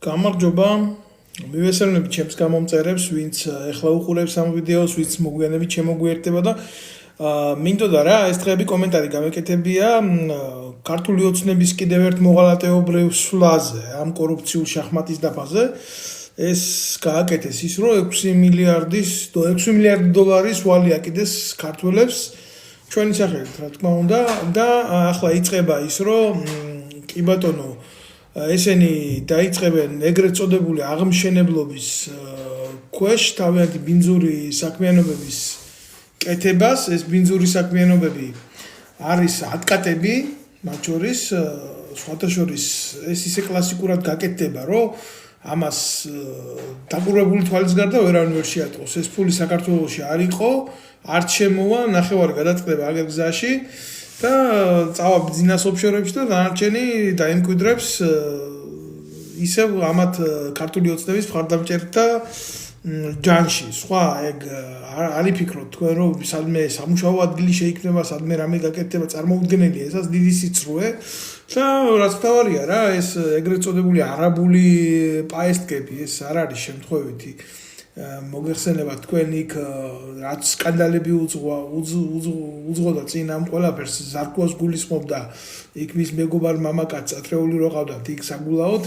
გამარჯობა. მივესალმებით ჩემს გამომწერებს, ვინც ეხლა უყურებს ამ ვიდეოს, ვინც მოგვიანებით შემოგვიერთდება და მინდოდა რა, ეს დღეები კომენტარი გამეკეთებია ქართული ოცნების კიდევ ერთ მოღალატეობრივ სვლაზე, ამ კორუფციულ შახმატის დაფაზე. ეს გააკეთეს ის, რომ 6 მილიარდი დოლარის ვალი აკიდეს ქართველებს ჩვენი სახელით, რა თქმა უნდა, და ახლა იწყება ის, რომ კი ბატონო ესენი დაიწყებენ ეგრეთ წოდებული აღმშენებლობის ქვეშ თავიანთი ბინძური საქმიანობების კეთებას. ეს ბინძური საქმიანობები არის ატკატები, მათ შორის სხვათა შორის ეს ისე კლასიკურად გაკეთდება, რომ ამას დაყურებული თვალის გარდა ვერავინ ვერ შეატყობს. ეს ფული საქართველოში არ იყო, არ შემოვა, ნახევარი გადაწყდება აგერ გზაში და წავა ბიზნეს ოფშორებში და დანარჩენი დაიმკვიდრებს ისევ ამათ ქართული ოცნების მხარდამჭერთა ჯანში. სხვა ეგ არ იფიქროთ თქვენ რომ სადმე სამუშაო ადგილი შეიქმნება, სადმე რამე გაკეთდება, წარმოუდგენელია ესაც დიდი სიცრუე და რაც თავარია რა, ეს ეგრეთ წოდებული არაბული პაესტკები, ეს არ არის შემთხვევითი მოგეხსენება თქვენ იქ რაც სკანდალები უძღოდა წინ ამ ყველაფერს ზარკვას გულისხმობდა იქ მის მეგობარ მამაკაცს ათრეული რო ყავდათ იქ საგულაოდ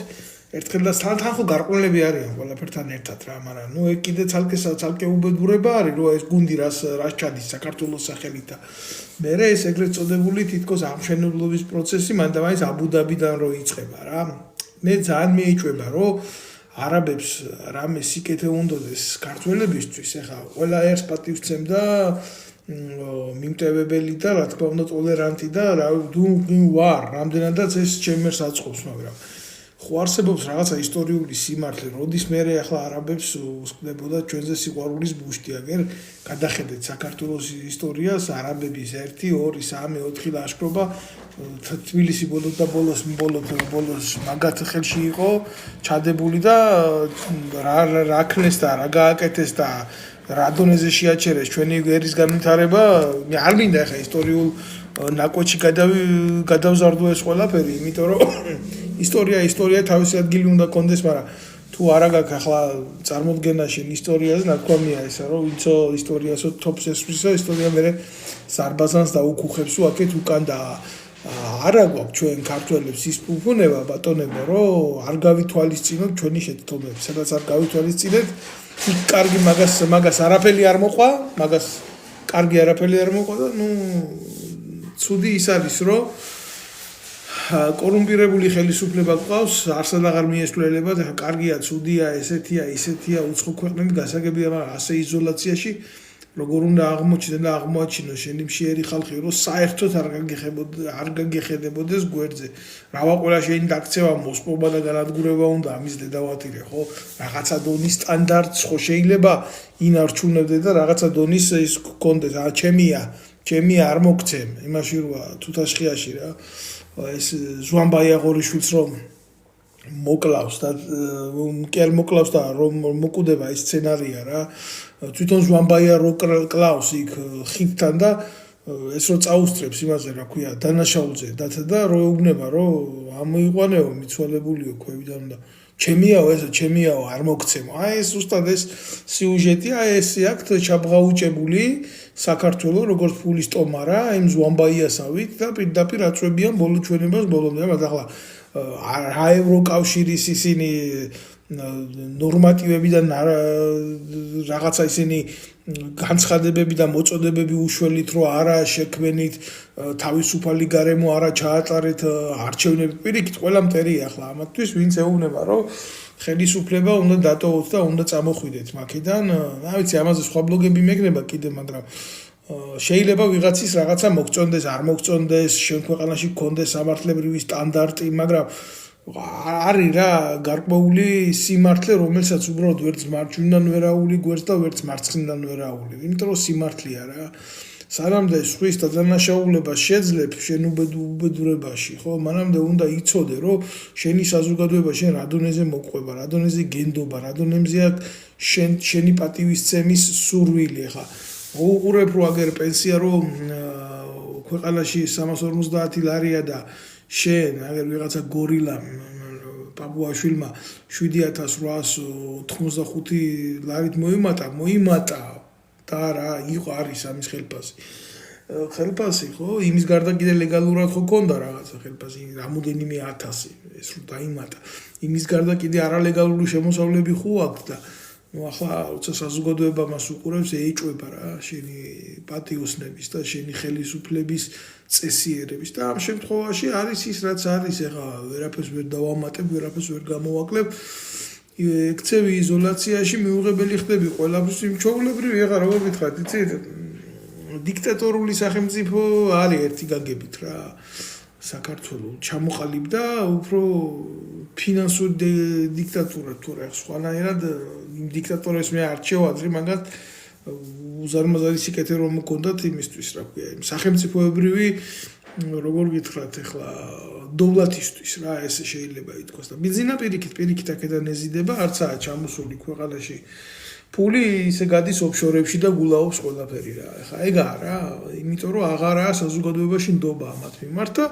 ერთხელ და თანხო გარყვნილები არიან ყველაფერთან ერთად რა, მაგრამ ნუ ეგ კიდე ცალკე უბედურება არის რომ ეს გუნდი რას ჩადის საქართველოს სახელით და მერე ეს ეგრეთ წოდებული თითქოს აღმშენებლობის პროცესი მანდ-ამაინც აბუ-დაბიდან რო იწყება რა. მე ძალიან მეიჭვება რომ არაბებს რამე სიკეთე უნდოდეს ქართველებისთვის, ეხა ყველა ერთს პატივცემ და მიმტევებელი და რა თქმა უნდა ტოლერანტი და რა ვარ, რამდენადაც ეს ჩემს აწყობს, მაგრამ ხო არსებობს რაღაცა ისტორიული სიმართლე, როდის მე ახლა არაბებს უსკდებოდა ჩვენზე სიყვარულის ბუშტი, აგერ გადახედეთ საქართველოს ისტორიას, არაბების 1, 2, 3, 4 ლაშქრობა თბილისი ბოლოს მაგათ ხელში იყო ჩადებული და რა ქნეს და რა გააკეთეს და რა დონეზე შეაჩერეს ჩვენი ერის განვითარება. მე არ მინდა ახლა ისტორიულ ნაკვეთში გადავზარდო ეს ყველაფერი, იმიტომ რომ ისტორია თავისი ადგილი უნდა კონდეს, მაგრამ თუ არა გაქვს ახლა წარმოდგენა შენ ისტორიაზე, ნათქვამია ესა რომ ვინცო ისტორიასო თოფს ესვრისა, ისტორია მე ზარბაზანს და უკუხებს უაკეთ უკან და არა გვაქვს ჩვენ ქართველებს ის ფუფუნება ბატონებო, რომ არ გავითვალისწინოთ ჩვენი შეცდომები, სადაც არ გავითვალისწინეთ, იქ კარგი მაგას არაფერი არ მოყვა, და ნუ ცუდი ის არის, რომ კორუმპირებული ხელისუფლება გვყავს, არსად აღარ მიესწრებება და კარგია, ცუდია, ესეთია, ისეთია, უცხო ქვეყნები გასაგებია, მაგრამ ასე იზოლაციაში როგორ უნდა აღმოაჩინოს შენი მშიერი ხალხი, რომ საერთოდ არ გაგეხედებოდეს გვერდზე. რავა ყველა შენი დაქცევა, მოსპობა და განადგურება უნდა ამის დედავატირე, ხო? რაღაცა დონის სტანდარტს ხო შეიძლება ინარჩუნებდე და რაღაცა დონის ის გქონდეს. ჩემია არ მოგცემ, იმაში როა თუთაშხიაში რა. ეს ზვან ბაიაღორიშვილს რომ მოკლავს და რომ მოკუდება ეს სცენარია რა. თვითონ ზვან ბაია რო კლავს იქ ხიდთან და ეს რო წაუსწრებს იმაზე რა ქვია დანაშაულზე და რო ეუბნება რომ ამოიყვანეო მიცვალებულიო ქვევიდან და ჩემიაო არ მოგცემო. ეს უბრალოდ ეს სიუჟეტია, ეს აქ ჩაბღაუჭებული საქართველოს როგორც ფულის ტომარა იმ ზვან ბაიასავით და პირდაპირ აწვევიან ბოლო ჩვენებას ბოლომდე, მაგრამ ახლა რა ევროკავშირის ისინი ნორმატივები და რაღაცა ისინი განცხადებები და მოწოდებები უშველით რომ არა შექმნით თავისუფალი გარემო, არა ჩაატარეთ არჩევნები, პირიქით ყველა მტერია ახლა ამათთვის, ვინც ეუბნება რომ ხელისუფლება უნდა დატოვოთ და უნდა წამოხვიდეთ მაქედან. რა ვიცი, ამაზე სხვა ბლოგები მეკნება კიდე, მაგრამ შეიძლება ვიღაცის რაღაცა მოგწონდეს, არ მოგწონდეს, შენ ქვეყანაში გქონდეს სამართლებრივი სტანდარტი, მაგრამ არის რა გარკვეული სიმართლე, რომელსაც უბრალოდ ვერც მარჯვნიდან ვერაული გვერდს და ვერც მარცხნიდან ვერაული, იმიტომ რომ სიმართლეა რა. სანამდე სხვის დადანაშაულებას შეძლებ შენ უბედურებაში, ხო? მანამდე უნდა იცოდე, რომ შენი საზოგადოება შენ რა დონეზე მოყვება, რა დონეზე გენდობა, რა დონეზე აქვს შენი პატივისცემის სურვილი. ხა უყურებ რომ აგერ პენსია რომ ქვეყანაში 350 ლარია და შენ აგერ ვიღაცა გორილა პაპუაშვილმა 7885 ლარით მოიმატა და რა იყო არის ამის ხელფასი. ხელფასი ხო იმის გარდა კიდე ლეგალურად ხო ქონდა რაღაცა ხელფასი რამოდენიმე 1000 ეს რო დაიმატა. იმის გარდა კიდე არალეგალური შემოსავლები ხო აქვს და ახლა როცა საზოგადოება მას უყურებს ეჭვება რა შენი პატიოსნების და შენი ხელისუფლების წესიერების და ამ შემთხვევაში არის ის რაც არის ეხლა ვერაფერს ვერ დავამატებ ვერაფერს ვერ გამოვაკლებ ექცევი იზოლაციაში მიუღებელი ხდები ყველაფრის იმჩოულებრივი ეხლა როგორ გითხრათ იცით დიქტატორული სახელმწიფო არის ერთი გაგებით რა საქართველოს ჩამოყალიბდა უფრო ფინანსური დიქტატურა თუ რა სხვანაირად იმ დიქტატორებს მე არჩევადრი მაგათ უზარმაზარი სიკეთე რომ მქონდათ იმისთვის რა ქვია იმ სახელმწიფოებრივი როგორ გითხრათ ეხლა დოვლათისთვის რა ესე შეიძლება ითქვას და ბიზნესა პირიქით აქედან ეზიდება არცაა ჩამოსული ქვეყანაში ფული ისე გადის ოფშორებში და გულაობს ყველაფერი რა. ეხლა ეგ არა, იმიტომ რომ აღარაა საზოგადოებაში ნდობა ამათ მიმართ და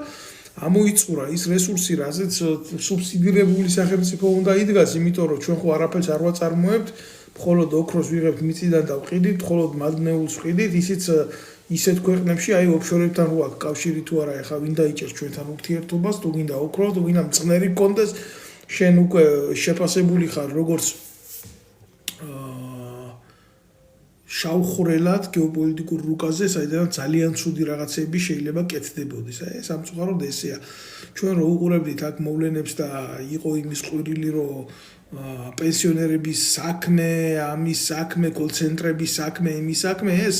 ამოიწურა ის რესურსი, რაზეც სუბსიდირებული სახელმწიფო უნდა იდგას, იმიტომ რომ ჩვენ ხო არაფერს არ ვაწარმოებთ, მხოლოდ ოქროს ვიღებთ მიწიდან და ვყიდით, მხოლოდ მადნეულს ვყიდით, ისიც ისეთ ქვეყნებში აი ოფშორებთან რო აქვს კავშირი თუ არა, ეხლა ვინ დაიჭერს ჩვენთან ურთიერთობას, თუ გინდა ოქრო, თუ გინდა მწნერი კონდეს, შენ უკვე შეფასებული ხარ როგორც შავხრელად გეოპოლიტიკურ რუკაზე, საიდან ძალიან ცუდი რაღაცები შეიძლება კეთდებოდეს. აი სამწუხაროდ ესეა. ჩვენ რო უყურებდით აქ მოვლენებს და იყო იმის ყვირილი, რომ პენსიონერების საქმე, ამის საქმე, კოლცენტრების საქმე, იმის საქმე, ეს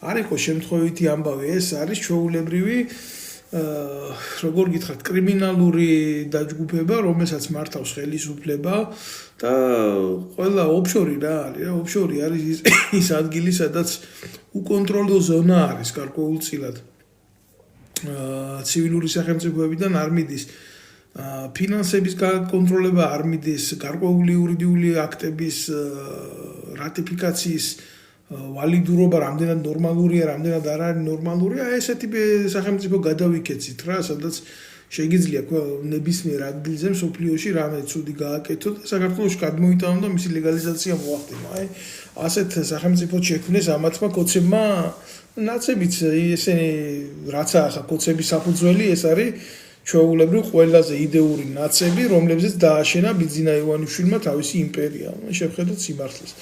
არ იყო შემთხვევითი ამბავი, ეს არის ჩვეულებრივი როგორ გითხრათ, კრიმინალური დაჯგუფება, რომელსაც მართავს ხელისუფლება და ყველა ოფშორი რა არის, რა ოფშორი არის ის ადგილი, სადაც უკონტროლო ზონა არის გარკვეულწილად. ცივილური სახელმწიფოებიდან არ მიდის ფინანსების კონტროლება, არ მიდის გარკვეული იურიდიული აქტების რატიფიკაციის ვალიდურობა რამდენად ნორმალურია, რამდენად არ არის ნორმალურია, ესეთი სახელმწიფო გადავიქეცით რა, სადაც შეიძლება ნებისმიერ ადგილზე მსოფლიოში რამე ცუდი გააკეთო და საქართველოში გადმოიტანო და მისი ლეგალიზაცია მოახდინო. აი, ასეთ სახელმწიფო შექმნეს ამათმა კოცებმა ნაცებიც ესენი რაცა ახლა კოცების საფუძველი ეს არის ჩვეულებრივ ყველაზე იდეური ნაცები, რომლებზეც დააშენა ბიძინა ივანიშვილმა თავისი იმპერია. შევხედოთ სიმართლეს.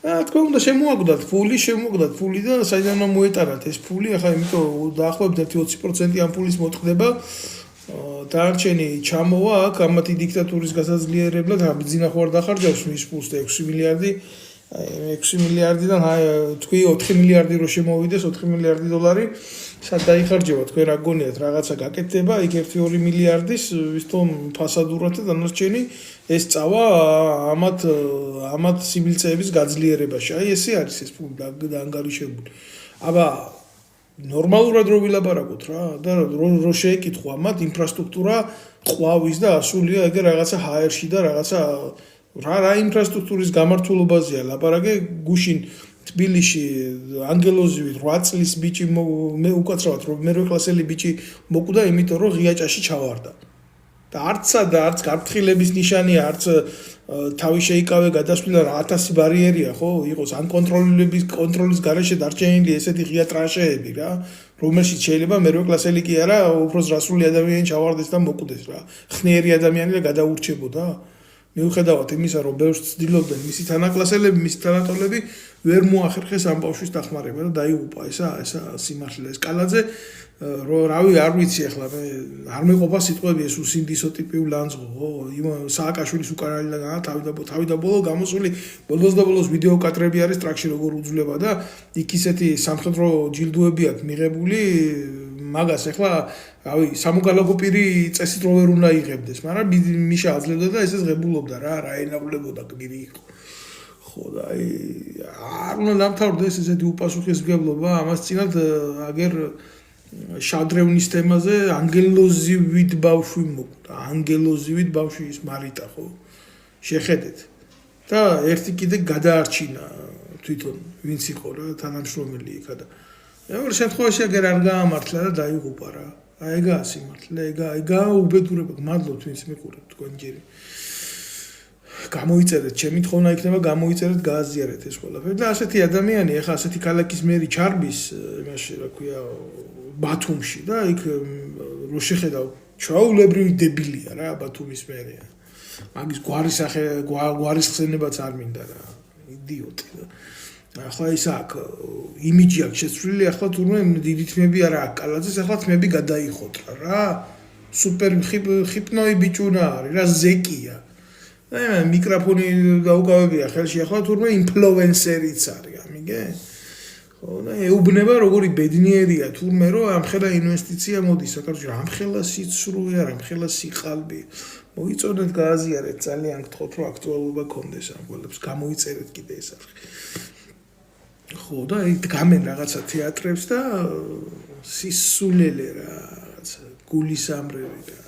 თქო უნდა შემოაგდათ ფული და საიდანო მოეტანათ ეს ფული, ახლა იმიტომ დაახლოებით 20% ამ ფულის მოტყდება დარჩენი ჩამოვა აქ ამათი დიქტატურის გასაძლიერებლად ბიძინა ხო არ დახარჯავს მის ფულს და 6 მილიარდი 6 მილიარდიდან თქვი 4 მილიარდი რო შემოვიდეს 4 მილიარდი დოლარი სად დაიხარჯება თქვენ რა გონიათ რაღაცა გაკეთდება იქ 1-2 მილიარდის ვისთომ ფასადურად და დანარჩენი ეს წავა ამათ სიმილწეების გაძლიერებაში აი ესე არის ეს ფული დაანგარიშებული აბა ნორმალურად რო ვილაპარაკოთ რა და რო შეეკითხო ამათ ინფრასტრუქტურა ყვავის და ასულია ეგ რაღაცა ჰაერში და რაღაცა რა ინფრასტრუქტურის გამართულობაზეა ლაპარაკი გუშინ თბილისში ანგელოზივით 8 წლის ბიჭი მე უკაცრავად რომ მერვე კლასელი ბიჭი მოკვდა იმიტომ რომ ღია ჭაში ჩავარდა და არც გაფრთხილების ნიშანია არც თავი შეიკავე გადასვლა 1000 ბარიერია ხო იყოს ან კონტროლის გარეშე დარჩენილი ესეთი ღია ტრანშეები რა რომელშიც შეიძლება მერვე კლასელი კი არა უფრო ზრასული ადამიანი ჩავარდეს და მოკვდეს რა ხნიერი ადამიანი და გადაურჩებოდა მიუხედავად იმისა რომ ბევრს ცდილობდნენ მისი თანაკლასელები მისი თანატოლები ვერ მოახერხეს ამ ბავშვის დახმარება და დაიღუპა ესა სიმართლე ეს კალაძე რომ რავი არ ვიცი ახლა მე არ მეყოფა სიტყვები ეს უსინდისო ტიპი ლანძღო ხო სააკაშვილის უკანალიდან თავი და ბოლო გამოსული ბოლოს და ბოლოს ვიდეო კადრები არის ტრაქში როგორ უძლება და იქ ისეთი სამხედრო ჯილდოები აქვს მიღებული მაგას ახლა რავი სამოქალაქო პირი წესით რო ვერ უნდა იღებდეს მაგრამ მიშა აძლევდა და ესეც ღებულობდა რა ენავლებოდა გმირი იყო ხო და აი არ უნდა დამთავრდეს ესეთი უპასუხისმგებლობა ამას წინათ აგერ შადრევნის თემაზე ანგელოზივით ბავშვი მოკვდა ანგელოზივით ბავშვი ის მარიტა ხო შეხედეთ და ერთი კიდე გადაარჩინა თვითონ ვინც იყო რა თანამშრომელი იქა და მეორე შემთხვევაში აგერ არ გაამართლა და დაიღუპა რა აი ეგაა სიმართლე, ეგაა უბედურება. მადლობთ ვინც მიყურებთ თქვენ ჯერი. გამოიწერეთ, ჩემი თხოვნა იქნება გამოიწერეთ, გააზიარეთ ეს ყველაფერი და ასეთი ადამიანი, ეხლა ასეთი ქალაქის მერი ჩარბის იმაში, რა ქვია, ბათუმში და იქ რო შეხედავ ჩაულებრივი დებილია რა ბათუმის მერია. მაგის გვარის ხსენებაც არ მინდა რა, იდიოტი და ახლა ის აქ იმიჯი აქვს შეცვლილი, ახლა თურმე დიდი თმები არა აქვს კალაძეს, ახლა თმები გადაიხოტრა რა. სუპერ ხიპნოი ბიჭუნა არის რა, ზეკია. და მიკროფონი დაუკავებია ხელში, ახლა თურმე ინფლუენსერიც არის, ამიგე? ხო, და ეუბნება როგორი ბედნიერია თურმე რომ ამხელა ინვესტიცია მოდის საქართველოში, ამხელა სიცრუე არა, ამხელა სიყალბი. მოიწონეთ, გააზიარეთ, ძალიან გთხოვთ რომ აქტუალობა გქონდეს ამ ყველებს, გამოიწერეთ კიდე ეს არხი. ხო, და იქ გამენ რაღაცა თეატრებს და სისულელე რა, რაღაცა გულისამრევი და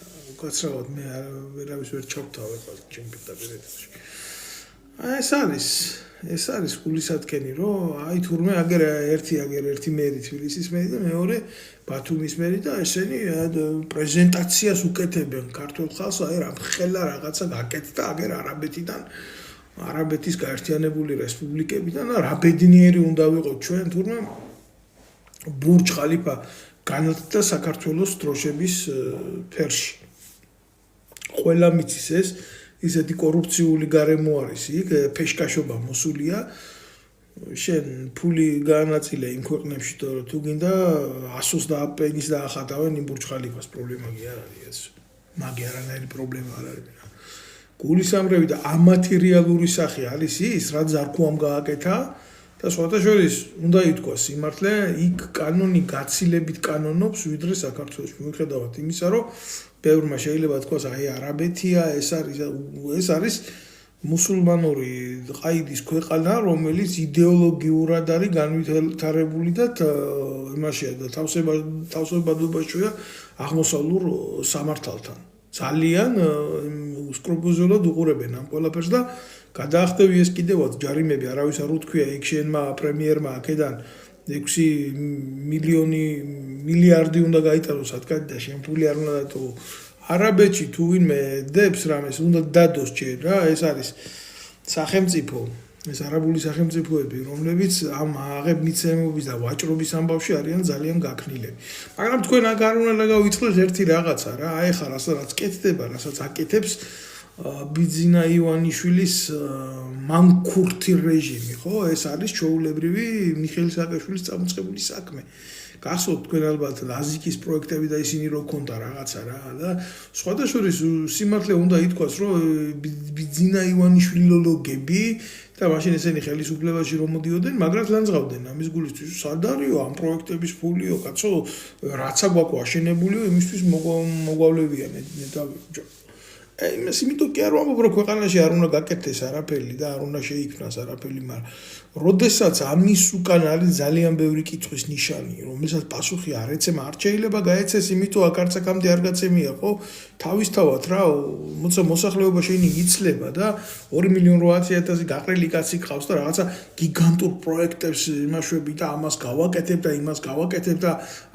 უკაცრავად მე ვერავის ვერ ჩავთავ ეხლა ჩემ პირდაპირეთში. ეს არის გულისათქენი რომ აი თურმე აგერ ერთი მერი თბილისის მერი და მეორე ბათუმის მერი და ესენი პრეზენტაციას უკეთებენ ქართულ ხალხს, აი რამხელა რაღაცა გაკეთდა აგერ არაბეთის გაერთიანებული რესპუბლიკებიდან და რა ბედნიერი უნდა ვიყოთ ჩვენ თურმე ბურჯ ხალიფა განათდა საქართველოს დროშების ფერში. ყველა მიცის ეს ისეთი კორუფციული გარემო არის იქ, ფეშკაშობა მოსულია. შენ ფული გაანაწილე იმ ქვეყნებში, თუ გინდა 100-ს და პენის დაახატავენ იმ ბურჯ ხალიფას, პრობლემა კი არ არის ეს. მაგი არანაირი პრობლემა არ არის. გულისამრევი და ამათერიალური სახე არის ის, რაც ზარქუამ გააკეთა და სხვათა შორის უნდა ითქვას სიმართლე, იქ კანონი გაცილებით კანონობს ვიდრე საქართველოში. მიუხედავად იმისა, რომ ბევრმა შეიძლება თქვას, აი არაბეთია, ეს არის მუსულმანური ყაიდის ქვეყანა, რომელიც იდეოლოგიურად არის განვითარებული და იმაშია და თავსებადობაშია აღმოსავლურ სამართალთან. ძალიან სკრუპულოზულად უყურებენ ამ ყველაფერს და გადაახტევი ეს კიდევაც ჯარიმები, არავის არ უთქვია იქ შენმა პრემიერმა აქედან 6 მილიარდი უნდა გაიტანოს სათქადი და შენ ფული არ უნდა დათო. არაბეთში თუ ვინმე დებს რამეს უნდა დადოს ჯერ რა, ეს არის სახელმწიფო, ეს არაბული სახელმწიფოები, რომლებიც ამ აღებმიცემობის და ვაჭრობის ამბავში არიან ძალიან გაქნილები. მაგრამ თქვენ აქ არ უნდა გავიწყოთ ერთი რაღაცა რა, აი ხა რასაც კეთდება, რასაც აკეთებს ბიძინა ივანიშვილის მანქურთი რეჟიმი, ხო? ეს არის ჩვეულებრივი მიხეილ სააკაშვილის წამოწყებული საქმე. გახსოვთ თქვენ ალბათ ლაზიკის პროექტები და ისინი რო ქონდა რაღაცა რა და სხვათა შორის სიმართლე უნდა ითქვას, რომ ბიძინა ივანიშვილოლოგები და მაშინ ესენი ხელისუფლებაში რომ მოდიოდნენ, მაგრამ ლანძღავდნენ ამის გულისთვის, სად არისო ამ პროექტების ფულიო, კაცო, რაცა გვაქვს აშენებულიო, იმისთვის მოგვავლევიან ნეტავი. იმას იმიტომ კი არ ვამბობ, რომ ქვეყანაში არ უნდა გაკეთდეს არაფერი და არ უნდა შეიქმნას არაფერი, მაგრამ როდესაც ამის უკან არის ძალიან ბევრი კითხვის ნიშანი, რომელსაც პასუხი არ ეცემა, არ შეიძლება გაეცეს, იმიტომ აქ არც აქამდე არ გაცემია, ხო? თავისთავად რა, მოსახლეობა შენი იცლება და 2,800,000 გაყრილი კაცი ყავს და რაღაცა გიგანტურ პროექტებს იმაშვები და ამას გავაკეთებ და იმას გავაკეთებ და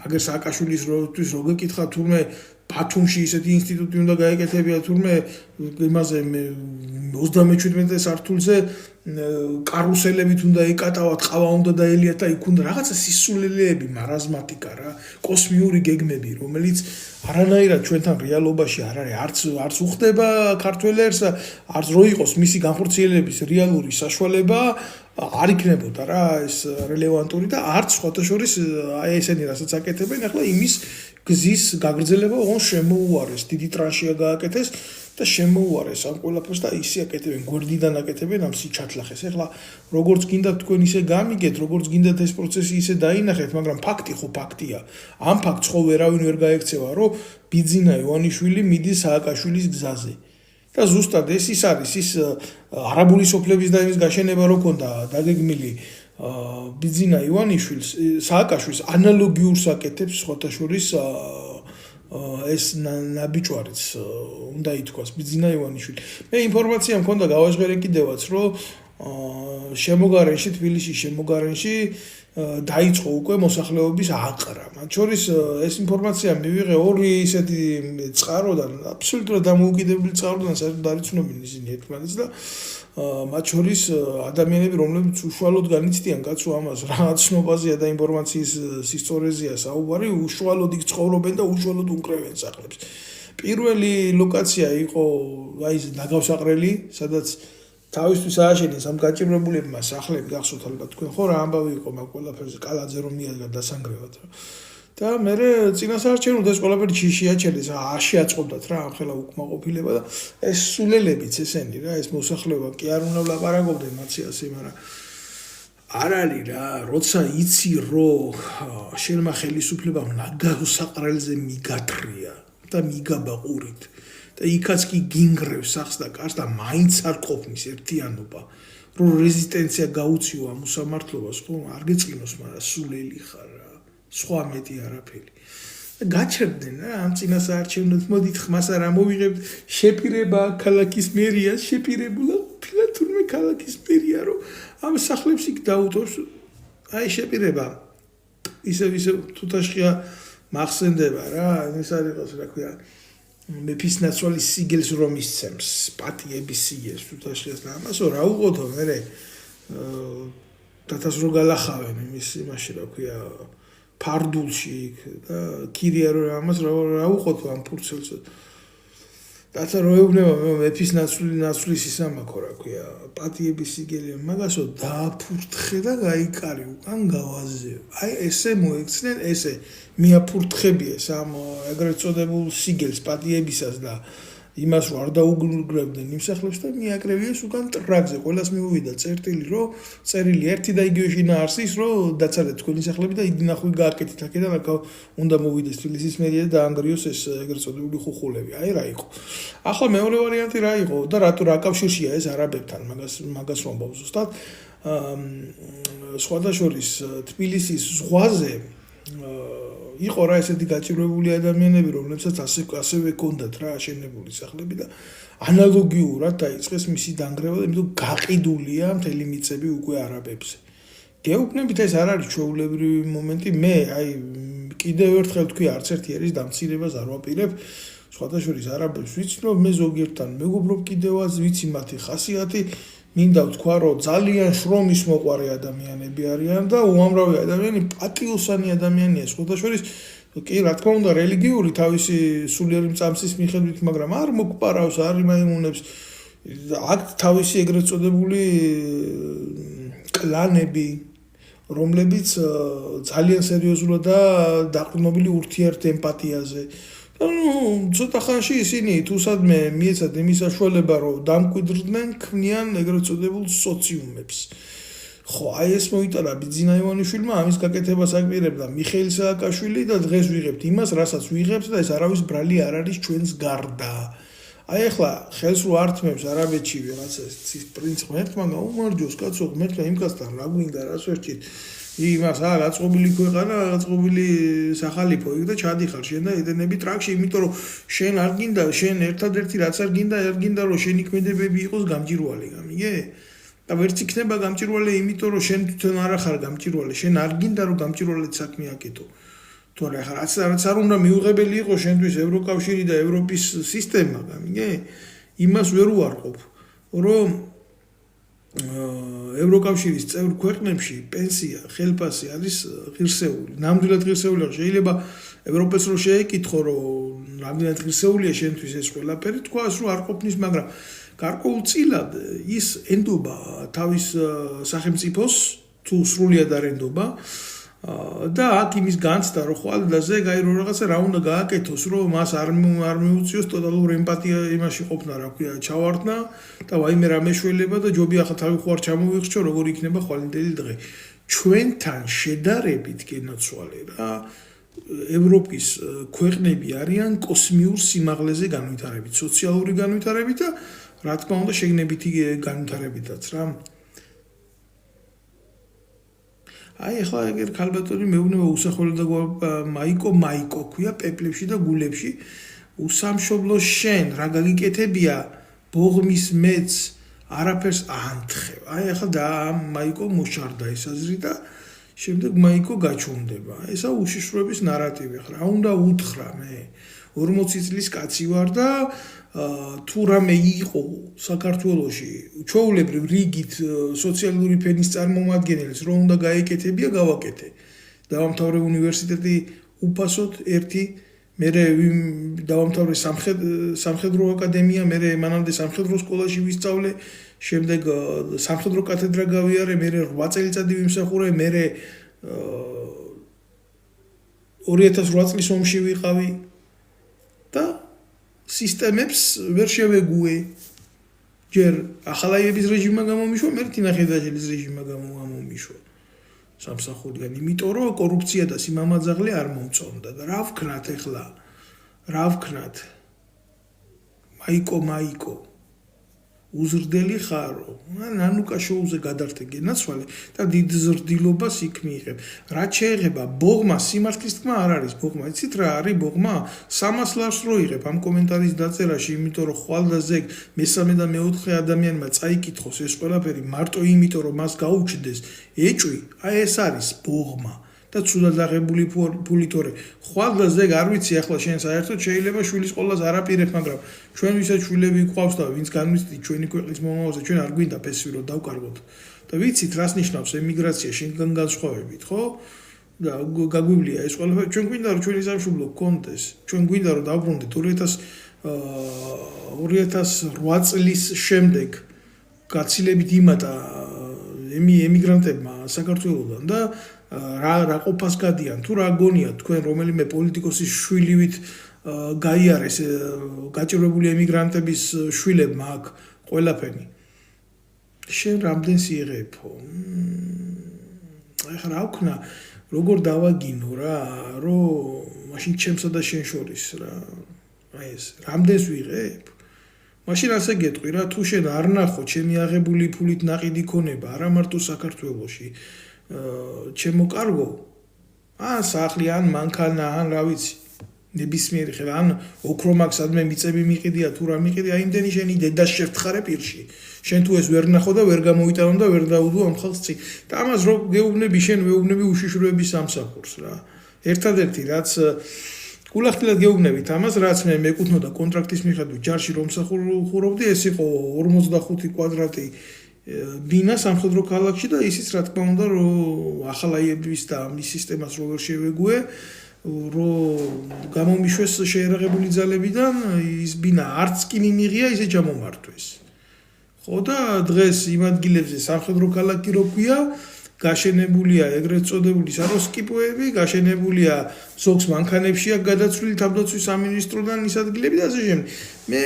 აგერ სააკაშვილის როთვის რო გეკითხა თურმე ბათუმში ისეთი ინსტიტუტი უნდა გაეკეთებია თურმე იმაზე 37 სართულზე კარუსელებით უნდა ეკატავათ, ყავა უნდა დაელიათ და იქ უნდა რაღაცა სისულელეები, მარაზმატიკა რა, კოსმიური გეგმები, რომელიც არანაირად ჩვენთან რეალობაში არ არის, არც უხდება ქართველებს, არც რო იყოს მისი განხორციელების რეალური საშუალება არ იქნებოდა რა ეს რელევანტური და არც სხვათა შორის აი ესენი რასაც აკეთებენ, ახლა იმის გზის გაგრძელება ოღონდ შემოუარეს, დიდი ტრანშია გააკეთეს და შემოუარეს ამ ყველაფერს და ისე აკეთებენ, გვერდიდან აკეთებენ ამ სიჩათლახეს. ახლა როგორც გინდათ თქვენ ისე გამიგეთ, როგორც გინდათ ეს პროცესი ისე დაინახეთ, მაგრამ ფაქტი ხო ფაქტია. ამ ფაქტს ხო ვერავინ ვერ გაექცევა, რომ ბიძინა ივანიშვილი მიდის სააკაშვილის გზაზე. და ზუსტად ეს არის ის არაბული სოფლების და იმის გაშენება რო ქონდა დაგეგმილი ბიძინა ივანიშვილს, სააკაშვილს ანალოგიურს აკეთებს სხვათა შორის ეს ნაბიჯვარიც უნდა ითქვას ბიძინა ივანიშვილი. მე ინფორმაცია მქონდა გავაჟღერე კიდევაც, რომ შემოგარენში, თბილისში შემოგარენში დაიწყო უკვე მოსახლეობის აყრა. მათ შორის ეს ინფორმაცია მივიღე ორი ისეთი წყაროდან, აბსოლუტურად დამოუკიდებელი წყაროდან, საერთოდ არ იცნობენ ისინი ერთმანეთს და მათ შორის ადამიანები, რომლებიც უშუალოდ განიცდიან კაცო ამას, რაღაც ცნობაზეა და ინფორმაციის სისწორეზეა საუბარი, უშუალოდ იქ ცხოვრობენ და უშუალოდ უკრევენ სახლებს. პირველი ლოკაცია იყო აი ეს ნაგავსაყრელი, სადაც თავისთვის ააშენეს ამ გაჭირვებულებმა სახლები, გახსოვთ ალბათ თქვენ ხო რა ამბავი იყო მაგ ყველაფერზე, კალაძე რომ მიადგა დასანგრევად. და მე წინასაარჩევნოდ ეს ყველაფერი შეაჩერეს, შეაწყობდათ რა ამხელა უკმაყოფილება და ეს სულელებიც ესენი რა, ეს მოსახლეობა კი არ უნდა ვლაპარაკობდნენ მათი ასე, მაგრამ არ არის რა, როცა იცი რომ შენმა ხელისუფლებამ ნაგავსაყრელზე მიგათრია და მიგაბა ყურით და იქაც კი გინგრევს სახს და კარს და მაინც არ ყოფნის ერთიანობა, რომ რეზისტენცია გაუციო ამ უსამართლობას, ხო, არ გეწყინოს, მაგრამ სულელი ხარ რა, სხვა მეტი არაფერი. გაჩერდნენ რა ამ წინასაარჩევნოდ, მოდით ხმას არ ამოვიღებთ, შეპირება ქალაქის მერიას, შეპირებულა ყოფილა თურმე ქალაქის მერია, რომ ამ სახლებს იქ დაუთოს, აი შეპირება, ისევ თუთაშხია მახსენდება რა, ეს არ იყოს რა ქვია, მეფის ნაცვალის სიგელს რომ ისცემს, პატიების სიგელს თუთაშხიას და ამასო რა უყოთო მერე დათას რო გალახავენ იმაში რა ქვია ფარდულში და კირია რო ამას რა უყოთო ამ ფურცელს დათა რო ეუბნება მეფის ნაცვლის ისამაქო რა ქვია პატიების სიგელი მაგასო დააფურთხე და გაიკარი უკან გავაზე აი ესე მოექცნენ ესე მიაფურთხებიეს ამ ეგრეთ წოდებულ სიგელს პატიებისას და იმას რო არ დაუგრებდნენ იმ სახლებს და მიაკრევიეს უკან ტრაგზე ყველას მიუვიდა წერტილი რომ წერილი ერთი და იგივე შინაარსის რომ დაცალეთ თქვენი სახლები და იგი ნახვი გააკეთეთ აქედან აქ უნდა მოვიდეს თბილისის მერია და დაანგრიოს ეს ეგრეთ წოდებული ხუხულები აი რა იყო ახლა მეორე ვარიანტი რა იყო და რატო რა კავშირია ეს არაბებთან მაგას ვამბობ ზუსტად სხვადასხვის თბილისის ზღვაზე იყო რა ესეთი გაჭირვებული ადამიანები, რომლებსაც ასევე ჰქონდათ რა აშენებული სახლები და ანალოგიურად დაიწყეს მისი დანგრევა, იმიტომ გაყიდულია მთელი მიწები უკვე არაბებზე. გეუბნებით ეს არ არის ჩვეულებრივი მომენტი, მე აი კიდევ ერთხელ თქვი არც ერთი ერის დამცირებას არ ვაპირებ, სხვადასხვის არაბებს ვიცნობ, მე ზოგიერთთან მეგობრობ კიდევაც ვიცი მათი ხასიათი მინდა ვთქვა, რომ ძალიან შრომის მოყვარე ადამიანები არიან და უამრავი ადამიანი პატიოსანი ადამიანია, სხვადასხვის კი რა თქმა უნდა რელიგიური თავისი სულიერი მწამსის მიხედვით, მაგრამ არ მოგპარავს, არ იმაიმუნებს აქ თავისი ეგრეთ წოდებული კლანები, რომლებიც ძალიან სერიოზულადაა დაყრდნობილი ურთიერთემპათიაზე. ცოტა ხანში ისინი თუსადმე მიეცათ იმის საშუალება, რომ დამკვიდრდნენ, ქმნიან ეგრეთ წოდებულ სოციუმებს. ხო, აი ეს მოიტანა ბიძინა ივანიშვილმა, ამის გაკეთებას აკპირებდა მიხეილ სააკაშვილი და დღეს ვიღებთ იმას, რასაც ვიღებთ და ეს არავის ბრალი არ არის ჩვენს გარდა. აი ახლა ხელს რო ართმევს არაბეთში ვიღაცა ცის პრინც ღმერთმა გაუმარჯოს კაცო, ღმერთმა იმკაცთან რა გვინდა, რას ვერჩით. იმას გაწყობილი ქვეყანა, გაწყობილი სახალიფო იქ და ჩადიხარ შენ და ედენები ტრაქში, იმიტომ რომ შენ არ გინდა, შენ ერთადერთი რაც არ გინდა რომ შენი ქმედებები იყოს გამჭირვალე, გამიგე? და ვერც იქნება გამჭირვალე, იმიტომ რომ შენ თვითონ არ ახარ გამჭირვალე, შენ არ გინდა რომ გამჭირვალედ საქმე აკეთო. თორე ახლა რაც არ უნდა მიუღებელი იყოს შენთვის ევროკავშირი და ევროპის სისტემა, გამიგე? იმას ვერ უარყოფ, რომ ევროკავშირის წევრ ქვეყნებში პენსია, ხელფასი არის ღირსეული. ნამდვილად ღირსეული არ შეიძლება ევროპას რო შეეკითხო, რომ ნამდვილად ღირსეულია შენთვის ეს ყველაფერი, თქვას რომ არ ყოფნის, მაგრამ გარკვეულწილად ის ენდობა თავის სახელმწიფოს, თუ სრულიად არ ენდობა და აქ იმის განცდა რომ ხვალდაზე გაი რომ რაღაცა რა უნდა გააკეთოს, რომ მას არ მიუწიოს ტოტალური ემპათია იმაში ყოფნა, რა ქვია, ჩავარდნა და ვაიმე რა მეშველება და ჯობია ახლა თავი ხო არ ჩამოვიხჩო, როგორ იქნება ხვალინდელი დღე. ჩვენთან შედარებით გენაცვალე რა ევროპის ქვეყნები არიან კოსმიურ სიმაღლეზე განვითარებით, სოციალური განვითარებით და რა თქმა უნდა შეგნებითი განვითარებითაც რა. აი ახლა ეგერ ქალბატონი მეუბნება უსახველო და მაიკო ქვია პეპლებში და გულებში უსამშობლო შენ რა გაგიკეთებია ბოღმის მეც არაფერს აანთხევ. აი ახლა და მაიკო მოშარდა ეს აზრი და შემდეგ მაიკო გაჩუნდება. ესა უშიშროების ნარატივი ხარ. რა უნდა უთხრა მე? 40 წლის კაცი ვარ და თუ რამე იყო საქართველოში ჩვეულებრივ რიგით სოციალური ფენის წარმომადგენელს რომ უნდა გაეკეთებია, გავაკეთე. დავამთავრე უნივერსიტეტი უფასოდ ერთი, მერე დავამთავრე სამხედრო აკადემია, მერე მანამდე სამხედრო სკოლაში ვისწავლე, შემდეგ სამხედრო კათედრა გავიარე, მერე 8 წელიწადი ვიმსახურე, მერე 2008 წლის ომში ვიყავი და სისტემებს ვერ შევეგუე. ჯერ ახალაიების რეჟიმმა გამომიშვა, მერე თინახიძეაძის რეჟიმმა გამომიშვა. სამსახურიდან, იმიტომ რომ კორუფცია და სიმამაძაღლე არ მომწონდა და რა ვქნათ ახლა? რა ვქნათ? მაიკო უზრდელი ხარო. ნანუკა შოუზე გადართე გენაცვალე და დიდ ზრდილობას იქ მიიღებ. რაც შეეხება ბოღმა, სიმართლის თქმა არ არის ბოღმა. იცით რა არის ბოღმა? 300 ლარს რო იღებ ამ კომენტარის დაწერაში, იმიტომ რომ ხვალ და ზეგ მესამე და მეოთხე ადამიანმა წაიკითხოს ეს ყველაფერი მარტო იმიტომ რომ მას გაუჩნდეს ეჭვი, აი ეს არის ბოღმა. და ცუდად აღებული ფული თორე ხვალ და ზეგ არ ვიცი ახლა შენ საერთოდ შეიძლება შვილის ყოლას არ აპირებ, მაგრამ ჩვენ ვისაც შვილები გვყავს და ვინც განვიცდით ჩვენი ქვეყნის მომავალზე, ჩვენ არ გვინდა ფესი რომ დავკარგოთ. და ვიცით რას ნიშნავს ემიგრაცია შენგან განსხვავებით, ხო? და გაგვივლია ეს ყველაფერი. ჩვენ გვინდა რომ ჩვენი სამშობლო გქონდეს. ჩვენ გვინდა რომ დავბრუნდეთ 2008 წლის შემდეგ გაცილებით იმატა ემიგრანტებმა საქართველოდან და რა ყოფას გადიან თუ რა გონია თქვენ რომელიმე პოლიტიკოსის შვილივით გაიარეს გაჭირვებული ემიგრანტების შვილებმა აქ ყველაფერი შენ რამდენს იღებო ახლა რა ვქნა როგორ დავაგინო რა რომ მაშინ ჩემსა და შენ შორის რა აი ეს რამდენს ვიღებ მაშინ ასე გეტყვი რა თუ შენ არ ნახო ჩემი აღებული ფულით ნაყიდი ქონება არა მარტო საქართველოში ჩემო კარგო ან სახლი ან მანქანა ან რა ვიცი ნებისმიერი ხე ან ოქრომაგს ადმე მიწები მიყიდია თუ რა მიყიდია აი იმდენი შენი დედას შევთხარე პირში შენ თუ ეს ვერ ნახო და ვერ გამოიტანო და ვერ დაუდო ამ ხალხს წინ და ამას რო გეუბნები შენ ვეუბნები უშიშროების სამსახურს რა ერთადერთი რაც გულახდილად გეუბნებით ამას რაც მე მეკუთვნოდა კონტრაქტის მიხედვით ჯარში რომ მსახურობდი ეს იყო 45 კვადრატი ბინა სამხედრო ქალაქში და ისიც რა თქმა უნდა რომ ახალაიების და ამის სისტემას რო ვერ შევეგუე რომ გამომიშვეს შეერაღებული ძალებიდან ის ბინა არც კი მიმიღია ისე ჩამომართვეს ხო და დღეს იმ ადგილებზე სამხედრო ქალაქი რო ქვია გაშენებულია ეგრეთ წოდებული საროსკიპოები გაშენებულია ზოგს მანქანებში აქ გადაცვლილი თავდაცვის სამინისტროდან ის ადგილები და ასე შემდეგ მე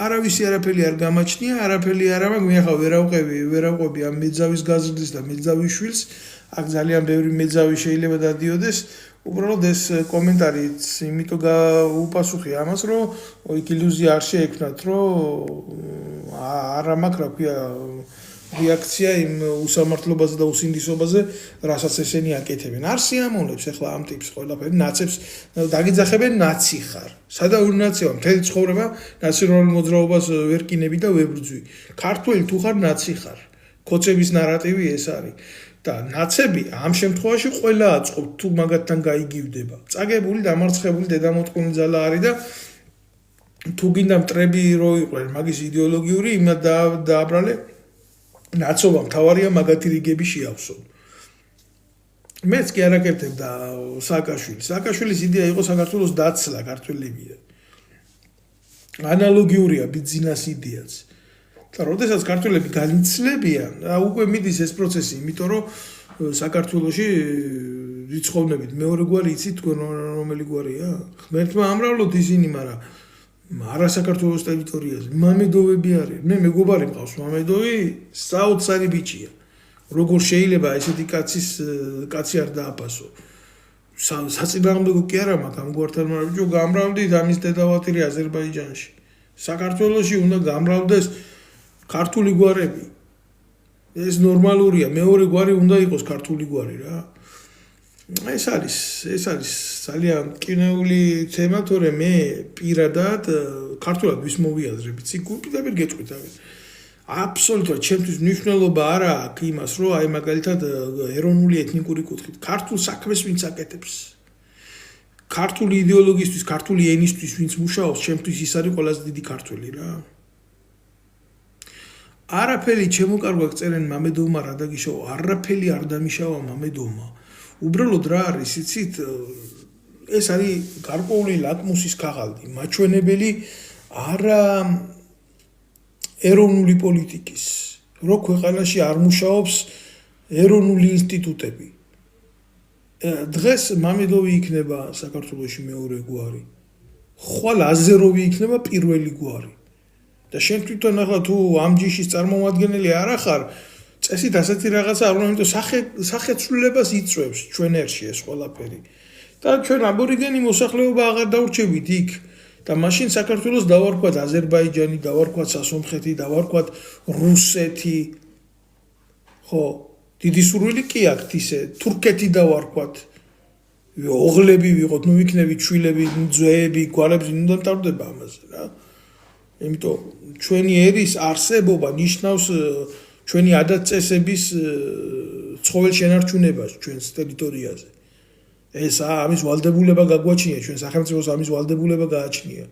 არავისი არაფერი არ გამაჩნია არაფერი არ მაქვს მე ახლა ვერავყვები ამ მეძავის გაზრდის და მეძავის შვილს აქ ძალიან ბევრი მეძავი შეიძლება დადიოდეს უბრალოდ ეს კომენტარიც იმიტომ გაუპასუხე ამას რომ იქ ილუზია არ შეექმნათ რომ არა მაქვს რა ქვია რეაქცია იმ უსამართლობაზე და უსინდისობაზე რასაც ესენი აკეთებენ არ სიამოვნებს ახლა ამ ტიპს ყველაფერი ნაცებს დაგიძახებენ ნაცი ხარ სადაური ნაცია მთელი ცხოვრება ნაციონალურ მოძრაობას ვერ კინები და ვერ ბრძვი ქართველი თუ ხარ ნაცი ხარ კოცების ნარატივი ეს არის და ნაცები ამ შემთხვევაში ყველა აწყობ თუ მაგათთან გაიგივდება წაგებული დამარცხებული დედამოტყუნი ძალა არის და თუ გინდა მტრები რო იყვნენ მაგის იდეოლოგიური იმად დააბრალე ნაცობა მთავარია მაგათი რიგები შეავსო მეც კი არ აკეთებდა სააკაშვილის იდეა იყო საქართველოს დაცლა ქართველებია ანალოგიურია ბიძინას იდეაც და როდესაც ქართველები განიცლებიან უკვე მიდის ეს პროცესი იმიტომ რომ საქართველოში რიცხოვნებით მეორე გვარი იცით თქვენ რომელი გვარია ღმერთმა ამრავლოთ ისინი მაგრამ არა საქართველოს ტერიტორიაზე მამედოვები არის მე მეგობარი მყავს მამედოვი საოცარი ბიჭია როგორ შეიძლება ესეთი კაცი არ დააფასო საწინააღმდეგო კი არა მაქვს ამ გვართან მაგრამ ბიჭო გამრავლდით ამის დედავატირი აზერბაიჯანში საქართველოში უნდა გამრავლდეს ქართული გვარები ეს ნორმალურია მეორე გვარი უნდა იყოს ქართული გვარი რა ეს არის ძალიან კინეული თემა თორე მე პირადად ქართულად ვის მოვიაზრებ იცი გულპირდაპირ გეტყვით აბსოლუტურად ჩემთვის მნიშვნელობა არა აქვს იმას, რომ აი მაგალითად ეროვნული ეთნიკური კუთხით ქართულ საქმეს ვინც აკეთებს. ქართული იდეოლოგიისთვის, ქართული ენისთვის ვინც მუშაობს, ჩემთვის ის არის ყველაზე დიდი ქართველი რა. არაფერი ჩემოკარგვა წერენ მამედოვმა რა დაგიშავა, არაფერი არ დამიშავა მამედოვმა. უბრალოდ რა არის, იცით, ეს არის გარკვეული ლაკმუსის ქაღალდი, მაჩვენებელი არა ეროვნული პოლიტიკის, რო ქვეყანაში არ მუშაობს ეროვნული ინსტიტუტები. დღეს მამედოვი იქნება საქართველოში მეორე გვარი. ხვალ აზეროვი იქნება პირველი გვარი. და შენ თვითონ ახლა თუ ამ ჯიშის წარმომადგენელი არ ახარ, წესით ასეთი რაღაცა არ უნდა, იმიტომ სახეცვლილებას იწვევს ჩვენ ერში ეს ყველაფერი. და ჩვენ აბორიგენი მოსახლეობა აღარ დავრჩებით იქ. და მაშინ საქართველოს დავარქვათ აზერბაიჯანი, დავარქვათ სასონხეთი, დავარქვათ რუსეთი. ხო, დიდი სურვილი კი აქვთ ისე, თურქეთი დავარქვათ. ოღლები ვიყოთ, ნუ იქნებით შვილები, ძეები, გვალები, ნუ დამტარდება ამაზე რა. იმიტომ ჩვენი ერის არსებობა ნიშნავს ჩვენი ადათ-წესების ცხოველ შენარჩუნებას ჩვენს ტერიტორიაზე. ეს ამის ვალდებულება გაგვაჩნია, ჩვენ სახელმწიფოს ამის ვალდებულება გააჩნია.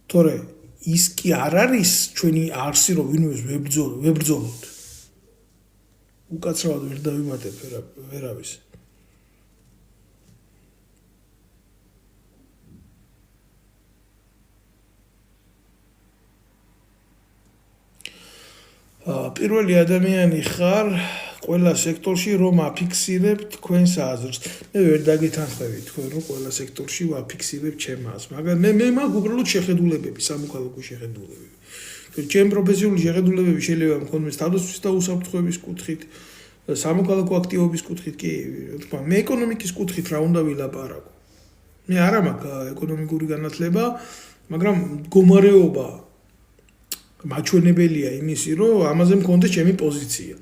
თორე ის კი არ არის ჩვენი არსი, რომ ვინმეს ვებრძოლოთ. უკაცრავად ვერ დავიმატებ ვერავის. პირველი ადამიანი ხარ ყველა სექტორში რომ აფიქსირებ თქვენს აზრს. მე ვერ დაგეთანხმები თქვენ რომ ყველა სექტორში ვაფიქსირებ ჩემ აზრს, მაგრამ მე მაქვს უბრალოდ შეხედულებები, სამოქალაქო შეხედულებები. ჩემ პროფესიული შეხედულებები შეიძლება მქონდეს თავდაცვის და უსაფრთხოების კუთხით, სამოქალაქო აქტივობის კუთხით, კი, თქვა, მე ეკონომიკის კუთხით რა უნდა ვილაპარაკო. მე არა მაქვს ეკონომიკური განათლება, მაგრამ მდგომარეობა მაჩვენებელია იმისი, რომ ამაზე მქონდეს ჩემი პოზიცია.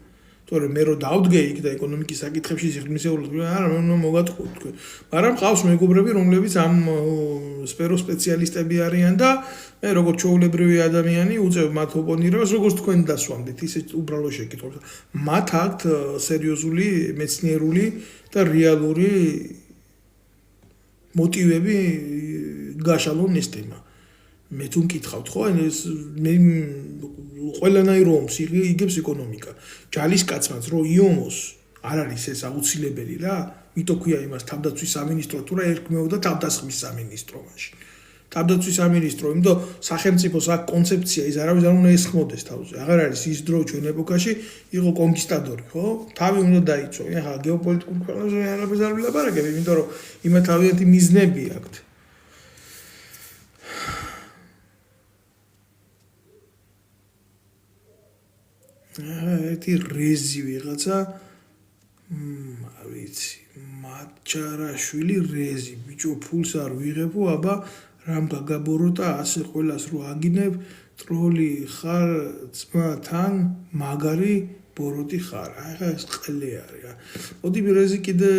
თორე მე რო დავდგე იქ და ეკონომიკის საკითხებში სიღრმისეულად არა მე მოგატყუოთ თქვენ. მაგრამ მყავს მეგობრები, რომლებიც ამ სფეროს სპეციალისტები არიან და მე როგორც ჩვეულებრივი ადამიანი უწევ მათ ოპონირებას, როგორც თქვენ დასვამდით, ისე უბრალო შეკითხვებს. მათ აქვთ სერიოზული მეცნიერული და რეალური მოტივები გაშალონ ეს თემა. მე თუ მკითხავთ ხო, მე ყველანაირ ომს იგებს ეკონომიკა. ჯალისკაცმაც რო იომოს არ არის ეს აუცილებელი რა, ვიტო ქვია იმას თავდაცვის სამინისტრო თუ რა ერქმეოდა თავდასხმის სამინისტრო მაშინ. თავდაცვის სამინისტრო, იმიტომ სახელმწიფოს აქ კონცეფცია ის არავის არ უნდა ესხმოდეს თავზე. აღარ არის ის დრო ჩვენ ეპოქაში იყო კონკისტადორი, ხო? თავი უნდა დაიცვა. ახლა გეოპოლიტიკურ ქვეყნებზე არაფერს არ ვილაპარაკებ, იმიტომ რომ იმათ თავიანთი მიზნები აქვთ. ერთი რეზი ვიღაცა ვიცი მაჩარაშვილი რეზი ბიჭო ფულს არ ვიღებო აბა რამ გაგაბოროტა ასე ყველას რო აგინებ ტროლი ხარ ძმა თან მაგარი ბოროტი ხარ ახლა ეს ყლე არის რა მოდი რეზი კიდე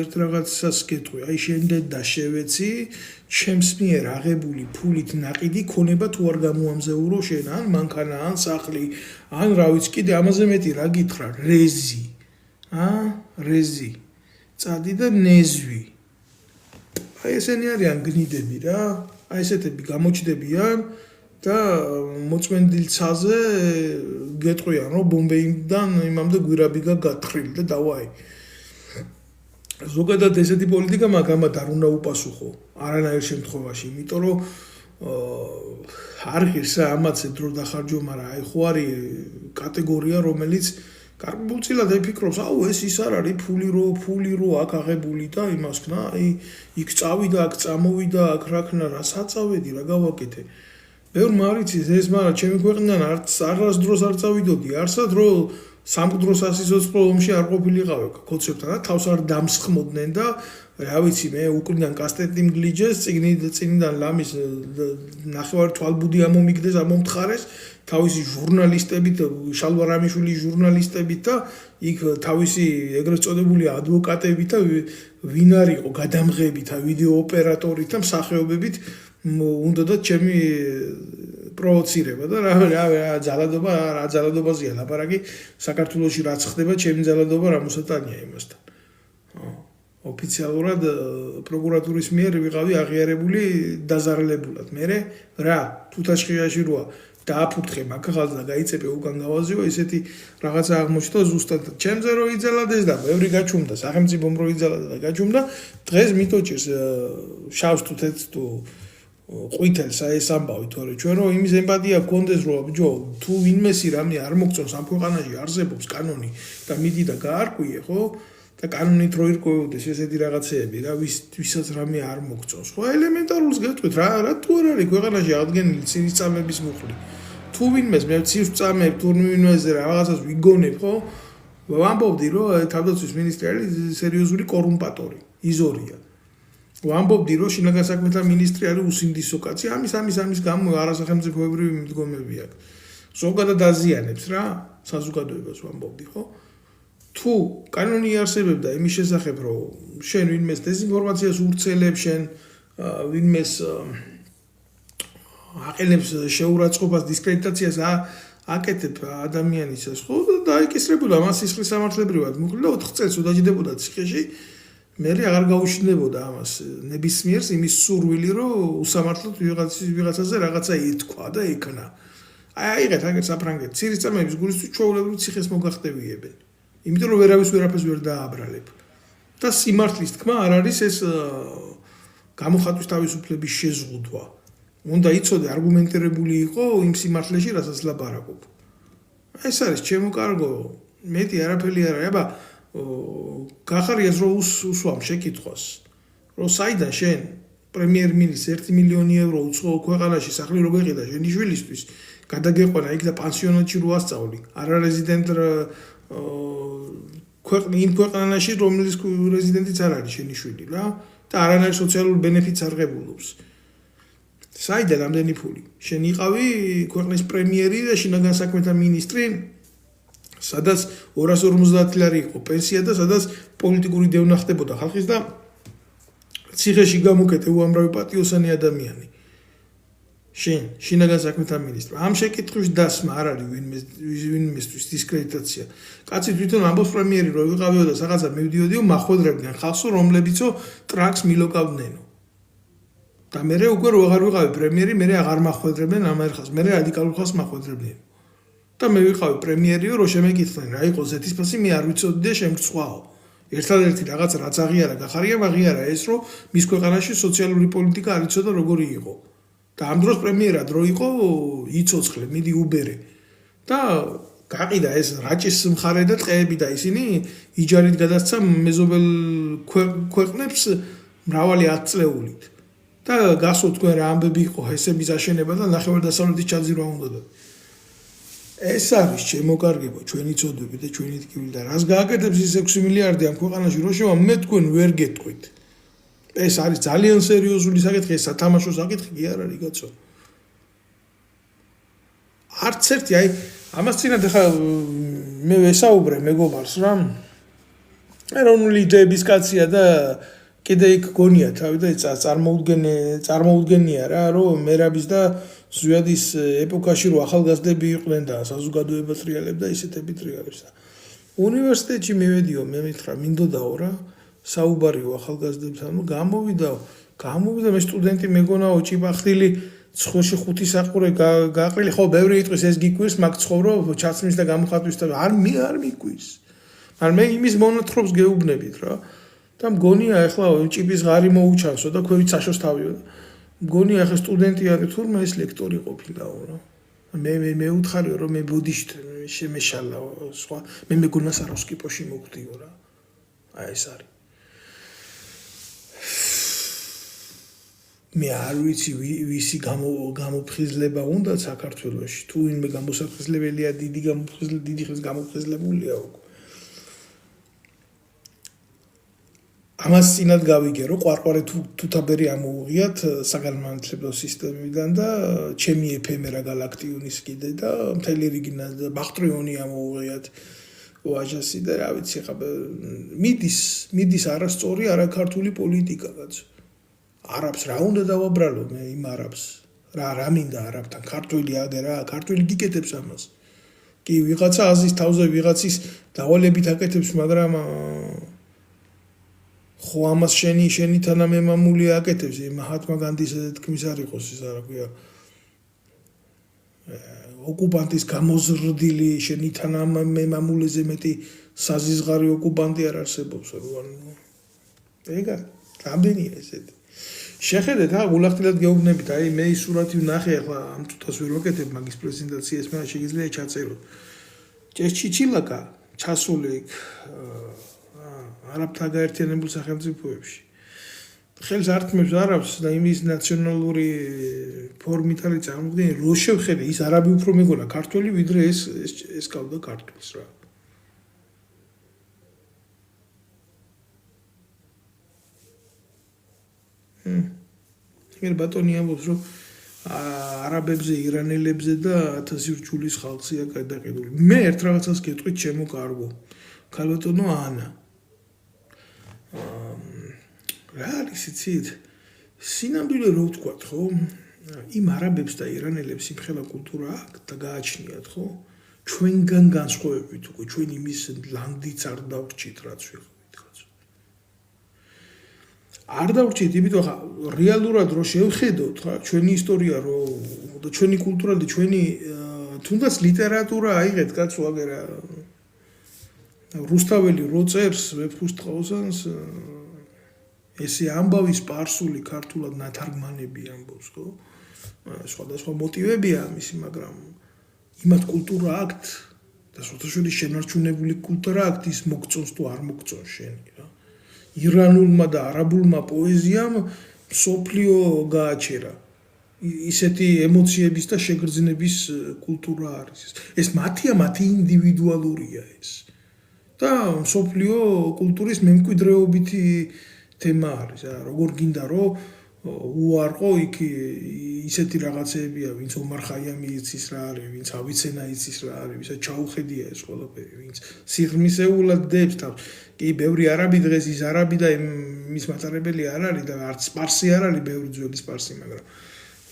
ერთ რაღაცას გეტყვი აი შენდე დაშევეცი ჩემს მიერ აღებული ფულით ნაყიდი ქონება თუ არ გამოამზეურო შენ ან მანქანა ან სახლი ან რა ვიცი კიდე ამაზე მეტი რა გითხრა რეზი რეზი წადი და ნეзвი აი ესენი არიან გნიდები რა აი ესეთები გამოჩდებიან და მოწმენდილ ცაზე გეტყვიან რომ ბომბეიდან იმამდე გვირაბი გაგათხრილი და დავაი ზოგადად ესეთი პოლიტიკა მაგამად არ უნდა უპასუხო არანაირ შემთხვევაში იმიტომ რომ არ ღირსა ამაცე დრო დახარჯო მაგრამ აი ხო არის კატეგორია რომელიც კარგულწილად ეფიქრობს აუ ეს ის არ არის ფული რო აქ აღებული და იმას ქნა აი იქ წავიდა აქ წამოვიდა აქ რა ქნა რა საწავედი რა გავაკეთე ბევრ მარიცის ეს მაგრამ ჩემი ქვეყნიდან არც დროს არ წავიდოდი არსად რომ სამკვდრო სასიცოცხლო ომში არ ყოფილიყავე კოცებთან და თავს არ დამსხმოდნენ და რა ვიცი მე უკრიდან კასტეტი მგლიჯეს წინიდან ლამის ნახევარ თვალბუდი ამომიგდეს ამომთხარეს თავისი ჟურნალისტებით შალვა რამიშვილის ჟურნალისტებით და იქ თავისი ეგრეთ წოდებული ადვოკატებით და ვინ არისო გადამღებით ვიდეო ოპერატორით და მსახიობებით უნდა და ჩემი პროვოცირება და რა ძალადობაზეა ლაპარაკი საქართველოში რაც ხდება ჩემი ძალადობა რა მოსატანია იმასთან. ოფიციალურად პროკურატურის მიერ ვიყავი აღიარებული დაზარალებულად. მე რა თუთაშხიაში როა დააფურთხე მაგახალს და გაიწეპე უკან გავაზიო ესეთი რაღაცა აღმოჩნდა ზუსტად ჩემზე რო იძალადეს და ბევრი გაჩუმდა სახელმწიფომ რო იძალადა და გაჩუმდა დღეს მიტოჭირს შავს თუ თეთრს თუ ყვითელს ეს ამბავი თორე ჩვენ რო იმის ემპათია გქონდეს რო ბიჭო თუ ვინმესი რამე არ მოგწონს ამ ქვეყანაში არსებობს კანონი და მიდი და გაარკვიე ხო და კანონით რო ირკვევოდეს ესეთი რაღაცეები რა ვისაც რამე არ მოგწონს ხო ელემენტარულს გეტყვით რა თუ არ არის ქვეყანაში აღდგენილი ცივის წამების მუხლი თუ ვინმეს მე ცივის წამებ თუ ვინმეზე რაღაცას ვიგონებ ხო ვამბობდი რომ თავდაცვის მინისტრი არის სერიოზული კორუმპატორი იზორია ვამბობდი რომ შინაგან საქმეთა მინისტრი არის უსინდისო კაცი ამის გამო არასახელმწიფოებრივი მიდგომები აქვს ზოგადად აზიანებს რა საზოგადოებას ვამბობდი ხო თუ კანონი არსებობდა იმის შესახებ რომ შენ ვინმეს დეზინფორმაციას ურცელებს შენ ვინმეს აყენებს შეურაცხყოფას დისკრედიტაციას აკეთებ ადამიანისას ხო და დაიკისრებოდა მას სისხლის სამართლებრივად მუხლი და 4 წელს უდაჯდებოდა ციხეში მე აღარ გაუშინდებოდა ამას ნებისმიერს იმის სურვილი რომ უსამართლოდ ვიღაცაზე რაღაცა ითქვა და ეკნა აიღეთ აგერ საფრანგეთ ცირის წამების გულისთვის ჩვეულებრივ ციხეს მოგახტევიებენ იმიტომ რომ ვერავის ვერაფერს ვერ დააბრალებ და სიმართლის თქმა არ არის ეს გამოხატვის თავისუფლების შეზღუდვა უნდა იცოდე არგუმენტირებული იყო იმ სიმართლეში რასაც ლაპარაკობ ეს არის ჩემო კარგო მეტი არაფერი არ არის აბა გახარიას რომ უსვამ შეკითხვას რომ საიდან შენ პრემიერ-მინისტრს 1 მილიონი ევრო უცხო ქვეყანაში სახლი რო გეყიდა შენი შვილისთვის გადაგეყვანა იქ და პანსიონატში რო ასწავლი არარეზიდენტ იმ ქვეყანაში რომლის რეზიდენტიც არ არის შენი შვილი რა და არანაირ სოციალურ ბენეფიტს არ ღებულობს საიდან ამდენი ფული შენ იყავი ქვეყნის პრემიერი და შინაგან საქმეთა მინისტრი სადაც 250 ლარი იყო პენსია და სადაც პოლიტიკური დევნა ხდებოდა ხალხის და ციხეში გამოკეთე უამრავი პატიოსანი ადამიანი შენ შინაგან საქმეთა მინისტრი ამ შეკითხვის დასმა არ არის ვინმესთვის დისკრედიტაცია კაცი თვითონ ამბობს პრემიერი რომ ვიყავიო და რაღაცა მივდიოდიო მახვედრებდნენ ხალხს რომლებიცო ტრაქს მილოკავდნენო და მე უკვე რო აღარ ვიყავი პრემიერი მე აღარ მახვედრებდნენ ამ ერხას მე რადიკალურ ხალხს მახვედრებდნენ და მე ვიყავი პრემიერიო რომ შემეკითხდნენ რა იყო ზეთისფასი მე არ ვიცოდი და შემწყვაო ერთადერთი რაღაც რაც აღიარა გახარია მაგიარა ეს რომ მის ქვეყანაში სოციალური პოლიტიკა არ იცოდა როგორი იყო და ამ დროს პრემიერად რო იყო იცოცხლე მიდი უბერე და გაყიდა ეს რაჭის მხარე და ტყეები და ისინი იჯარით გადასცა მეზობელ ქვეყნებს მრავალი 10 წლეულით და გასულ თქვენ რა ამბები იყო ესების აშენება და ნახევარდასავლეთის ჩაძირვა უნდოდა ეს არის ჩემო კარგებო ჩვენი წოდები და ჩვენი ტკივილი და რას გააკეთებს ის 6 მილიარდი ამ ქვეყანაში რო შევა მე თქვენ ვერ გეტყვით ეს არის ძალიან სერიოზული საკითხი ეს სათამაშო საკითხი კი არ არის კაცო არც ერთი აი ამას წინათ ხა მე ვესაუბრე მეგობარს რა ეროვნული იდეების კაცია და კიდე იქ გონია თავი და წარმოუდგენია რა რომ მერაბის და ზვიადის ეპოქაში რო ახალგაზრდები იყვნენ და საზოგადოებას ტრიალებდა ისეთები ტრიალებს და უნივერსიტეტში მივედიო მე მითხრა მინდოდაო რა საუბარიო ახალგაზრდებთან გამოვიდა მე სტუდენტი მეგონაო ჭიბახტილი ცხოში 5 საყურე გაყრილი ხო ბევრი იტყვის ეს გიკვირს მაგ ცხოვრო ჩაცმის და გამოხატვის და არ მიკვირს მაგრამ მე იმის მონათხრობს გეუბნებით რა და მგონია ახლა ჭიბის ღარი მოუჩანსო და ქვევით საშოს თავიო მგონია ახლა სტუდენტი არის თურმე ეს ლექტორი ყოფილაო რა მე უთხარიო რომ მე ბუდიშტ შემეშალაო სხვა მე მეგონა საროსკიპოში მოვხდიო რა აი ეს არის მე არ ვიცი ვისი გამოფხიზლება უნდა საქართველოში თუ ვინმე გამოსაფხიზლებელია დიდი ხნის გამოფხიზლებულია უკვე ამას წინათ გავიგე რომ ყვარყვარე თუთაბერი ამოუღიათ საგანმანათლებლო სისტემიდან და ჩემი ეფემერა galaktionis კიდე და მთელი რიგი ბახტრიონი ამოუღიათ ვაჟასი და რა ვიცი ხა მიდის არასწორი არაქართული პოლიტიკა კაცო არაბს რა უნდა დავაბრალო მე იმ არაბს რა მინდა არაბთან ქართველი აგერა ქართველი გიკეთებს ამას კი ვიღაცა აზის თავზე ვიღაცის დავალებით აკეთებს მაგრამ ხო ამას შენი თანამემამული აკეთებს მაჰათმა განდის თქმის არ იყოს ის რა ქვია ოკუპანტის გამოზრდილი შენი თანამემამულეზე მეტი საზიზღარი ოკუპანტი არ არსებობს რო ანუ ეგა რამდენია ესეთი შეხედეთ გულახდილად გეუბნებით აი მე ის სურათი ვნახე ახლა ამ თუთას ვერ ვაკეთებ მაგის პრეზენტაციას მე შეიძლება ჩაწეროთ ჭეშჩიჩილაკა ჩასული არაბთა გაერთიანებულ სახელმწიფოებში ხელს ართმევს არაბს და იმის ნაციონალური ფორმით არის წარმოდგენილი რო შევხედე ის არაბი უფრო მეგონა ქართველი ვიდრე ეს გავდა ქართველს რა ეგ ბატონი ამბობს რომ არაბებზე ირანელებზე და 1000 რჯულის ხალხია გადაყიდული მე ერთ რაღაცას გეტყვით ჩემო კარგო ქალბატონო ანა რა არის იცით სინამდვილე რო ვთქვათ ხო იმ არაბებს და ირანელებს იმხელა კულტურა აქვს და გააჩნიათ ხო ჩვენგან განსხვავებით უკვე ჩვენ იმის ლანდიც არ დავრჩით რაც ვიღავით ხაც არ დავრჩით იმიტომ ხა რეალურად რო შევხედოთ ხა ჩვენი ისტორია რო და ჩვენი კულტურა და ჩვენი თუნდაც ლიტერატურა აიღეთ კაცო აგერა რუსთაველი რო წერს ვეფხისტყაოსანს ესე ამბავი სპარსული ქართულად ნათარგმანები ამბობს ხო სხვადასხვა მოტივებია ამისი მაგრამ იმათ კულტურა აქვს და სოთაშორის შენარჩუნებული კულტურა აქვს ის მოგწონს თუ არ მოგწონს შენი რა ირანულმა და არაბულმა პოეზიამ სოფლიო გააჩერა ისეთი ემოციების და შეგრძნების კულტურა არის ეს მათი ინდივიდუალურია ეს და სოფლიო კულტურის მემკვიდრეობითი თემა არის როგორ გინდა რომ უარყო იქ ისეთი რაღაცებია ვინც ომარ ხაიამი იცის რა არის ვინც ავიცენა იცის რა არის ვისაც ჩაუხედია ეს ყველაფერი ვინც სიღრმისეულად დებს თავს კი ბევრი არაბი დღეს ის არაბი და მის მატარებელი არ არის და არც სპარსი არ არის ბევრი ძველი სპარსი მაგრამ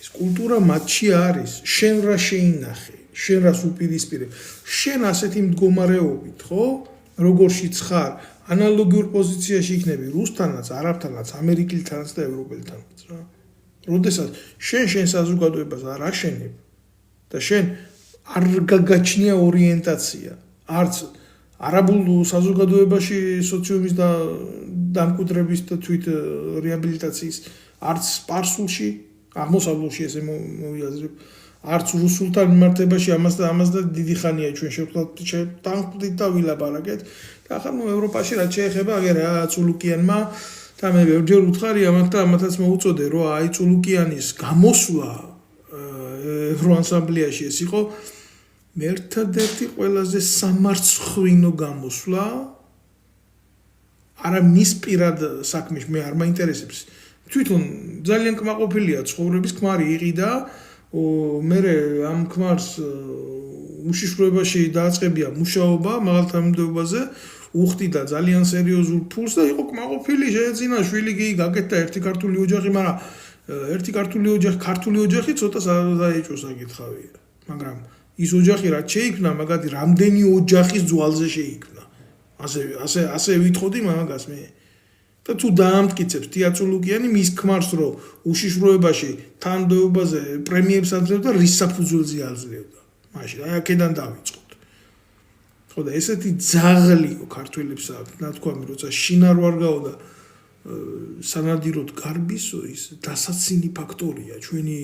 ეს კულტურა მათში არის შენ რა შეინახე შენ რას უპირისპირებ შენ ასეთი მდგომარეობით ხო როგორშიც ხარ ანალოგიურ პოზიციაში იქნები რუსთანაც, არაბთანაც, ამერიკელთანაც და ევროპელთანაც რა. როდესაც შენ საზოგადოებას არ აშენებ და შენ არ გაგაჩნია ორიენტაცია, არც არაბულ საზოგადოებაში სოციუმის და დამკვიდრების და თვით რეაბილიტაციის, არც სპარსულში, აღმოსავლურში ესე მოვიაზრებ, არც რუსულთან მიმართებაში ამას და დიდი ხანია ჩვენ შევხვდით და ვილაპარაკეთ. და ახლა ევროპაში რაც შეეხება აგერა წულუკიანმა და მე ბევრჯერ უთხარი ამათაც მოუწოდე რომ აი წულუკიანის გამოსვლა ევროანსამბლეაში ეს იყო ერთადერთი ყველაზე სამარცხვინო გამოსვლა არა მის პირად საქმეში მე არ მაინტერესებს თვითონ ძალიან კმაყოფილია ცხოვრების ქმარი იყიდა მე ამ ქმარს უშიშროებაში დააწყებია მუშაობა მაღალთანამდებობაზე უხდიდა ძალიან სერიოზულ ფულს და იყო კმაყოფილი შეეძინა შვილი გაკეთდა ერთი ქართული ოჯახი მაგრამ ერთი ქართული ოჯახი ცოტა დაეჭვო საკითხავია მაგრამ ის ოჯახი რაც შეიქმნა მაგათი რამდენი ოჯახის ძვალზე შეიქმნა ასე ვითხოვდი მაგას მე და თუ დაამტკიცებს თიაწულუკიანი მის ქმარს რომ უშიშროებაში თანამდებობაზე პრემიებს აძლევდა რის საფუძველზე აძლევდა მაშინ აი აქედან დავიწყოთ ხო და ესეთი ძაღლიო ქართველებს აქვს ნათქვამი როცა შინარ ვარ გაო და სანადიროდ გარბისო ის დასაცინი ფაქტორია ჩვენი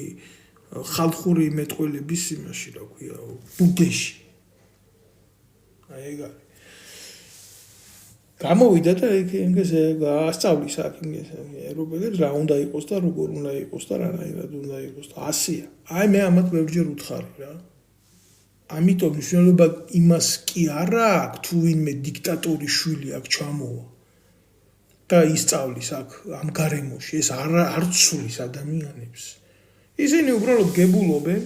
ხალხური მეტყველების იმაში რა ქვია ბუგეში აი ეგ არის გამოვიდა და იქ გაასწავლის აქ ევროპელებს რა უნდა იყოს და როგორ უნდა იყოს და რანაირად უნდა იყოს და ასია აი მე ამათ ბევრჯერ უთხარი რა ამიტომ მნიშვნელობა იმას კი არა აქვს თუ ვინმე დიქტატორის შვილი აქ ჩამოვა და ისწავლის აქ ამ გარემოში ეს არ ცulis ადამიანებს ისინი უბრალოდ გებულობენ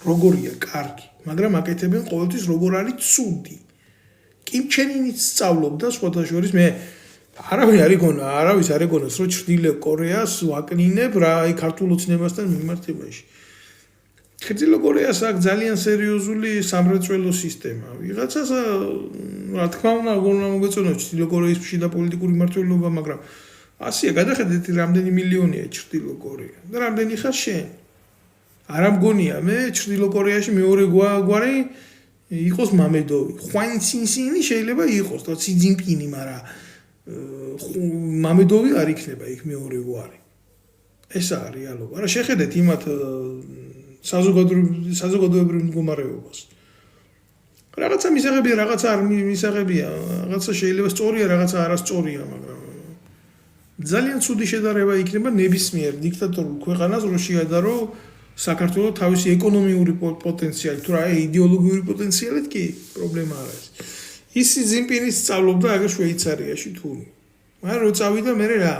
როგორია კარგი მაგრამ აკეთებენ ყოველთვის როგორ არის ცუდი კიმჩენინიც სწავლობდა სხვადასხვა მე არავის არ ეგონას რომ ჩრდილო კორეას ვაკნინებ რა აი ქართულ ოცნებასთან მიმართებაში ჩრდილო კორეას აქვს ძალიან სერიოზული სამრეწველო სისტემა. ვიღაცას რა თქმა უნდა, გონა მოგეწონოს ჩრდილო კორეის შიდა პოლიტიკური მმართველობა, მაგრამ ასია გადახედეთ რამდენი მილიონია ჩრდილო კორეა და რამდენი ხარ შენ. არა მგონია მე ჩრდილო კორეაში მეორე გვარი იყოს მამედოვი. ხვან ცინსინი შეიძლება იყოს და ცი ძინპინი, მაგრამ მამედოვი არ იქნება იქ მეორე გვარი. ეს არის რეალობა. არა შეხედეთ იმათ საზოგადოებრივ მდგომარეობას. რაღაცა მისაღებია, რაღაცა არ მისაღებია, რაღაცა შეიძლება სწორია, რაღაცა არასწორია, მაგრამ ძალიან ცუდი შედარება იქნება ნებისმიერ დიქტატორულ ქვეყანას, რო შეადარო საქართველოს თავისი ეკონომიური პოტენციალი, თუ რა იდეოლოგიური პოტენციალით კი პრობლემა არ არის. ის ძინპინი სწავლობდა აგერ შვეიცარიაში თუ. მაგრამ რო წავიდა მე რა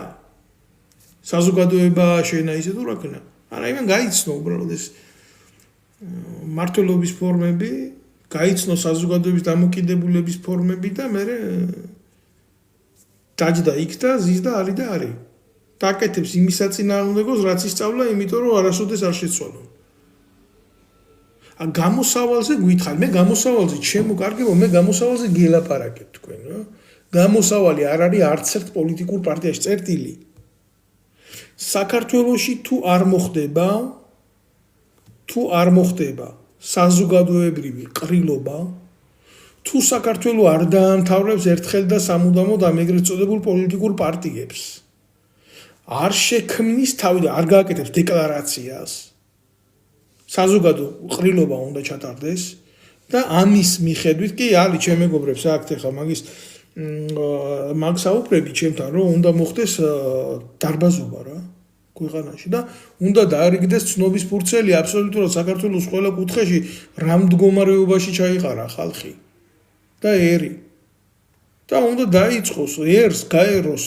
საზოგადოება შენა ისე თუ რა ქნა. არა იმენ გაიცნო უბრალოდ ეს მართლობის ფორმები, გაიცნო საზოგადოების დამოკიდებულების ფორმები და მე დაჯდა იქ და ზის და არის და არის. დაკეთებს იმის საწინააღმდეგოს, რაც ისწავლა, იმიტომ რომ არასოდეს არ შეცვალო. ან გამოსავალზე გითხარ, მე გამოსავალზე ჩემო კარგებო, მე გამოსავალზე გელაპარაკებ თქვენ, რა. გამოსავალი არ არის არც ერთ პოლიტიკურ პარტიაში წერტილი. საქართველოში თუ არ მოხდება საზოგადოებრივი ყრილობა, თუ საქართველო არ დაამთავრებს ერთხელ და სამუდამოდ ამ ეგრეთ წოდებულ პოლიტიკურ პარტიებს, არ შექმნის თავი და არ გააკეთებს დეკლარაციას, საზოგადო ყრილობა უნდა ჩატარდეს და ამის მიხედვით კი არის ჩემ მეგობრებს აქ ახლა მაგ საუბრები ჩემთან რომ უნდა მოხდეს დარბაზობა რა ქვეყანაში და უნდა დაარიგდეს ცნობის ფურცელი აბსოლუტურად საქართველოს ყველა კუთხეში რა მდგომარეობაში ჩაიყარა ხალხი და ერი და უნდა დაიწყოს ერს გაეროს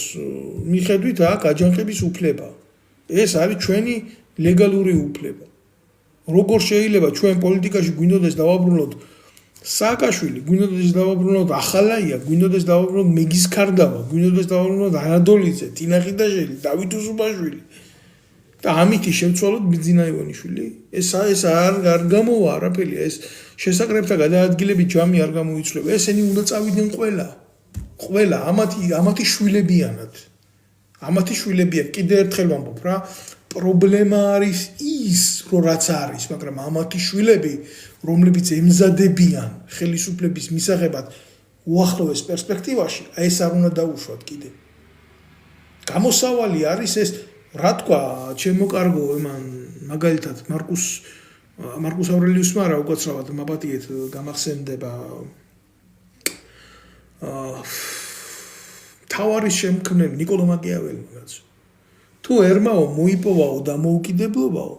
მიხედვით აქ აჯანყების უფლება. ეს არის ჩვენი ლეგალური უფლება. როგორ შეიძლება ჩვენ პოლიტიკაში გვინდოდეს დავაბრუნოთ სააკაშვილი, გვინდოდეს დავაბრუნოთ ახალაია, გვინდოდეს დავაბრუნოთ მეგის ქარდავა, გვინდოდეს დავაბრუნოთ ანადოლიძე, ტინა ხიდაშელი, დავით უსუბაშვილი და ამითი შევცვალოთ ბიძინა ივანიშვილი. ეს არ გამოვა არაფერი, ეს შესაკრებთა გადაადგილებით ჯამი არ გამოიცვლება. ესენი უნდა წავიდნენ ყველა ამათი შვილებიანად. ამათი შვილებიან კიდე ერთხელ ვამბობ რა, პრობლემა არის ის, რომ რაც არის, მაგრამ ამათი შვილები, რომლებიც ემზადებიან ხელისუფლების მისაღებად უახლოეს პერსპექტივაში, ეს არ უნდა დაუშვათ კიდე. გამოსავალი არის ეს, რა თქვა, ჩემო კარგო, emang მაგალითად მარკუს ავრელიუსმა რა უკაცრავად მაპატიეთ გამახსენდება თავარის შემქმნელი ნიკოლო მაკიაველი რაღაც. თუ ერმაო მოიპოვაო და მოუკიდებლობაო,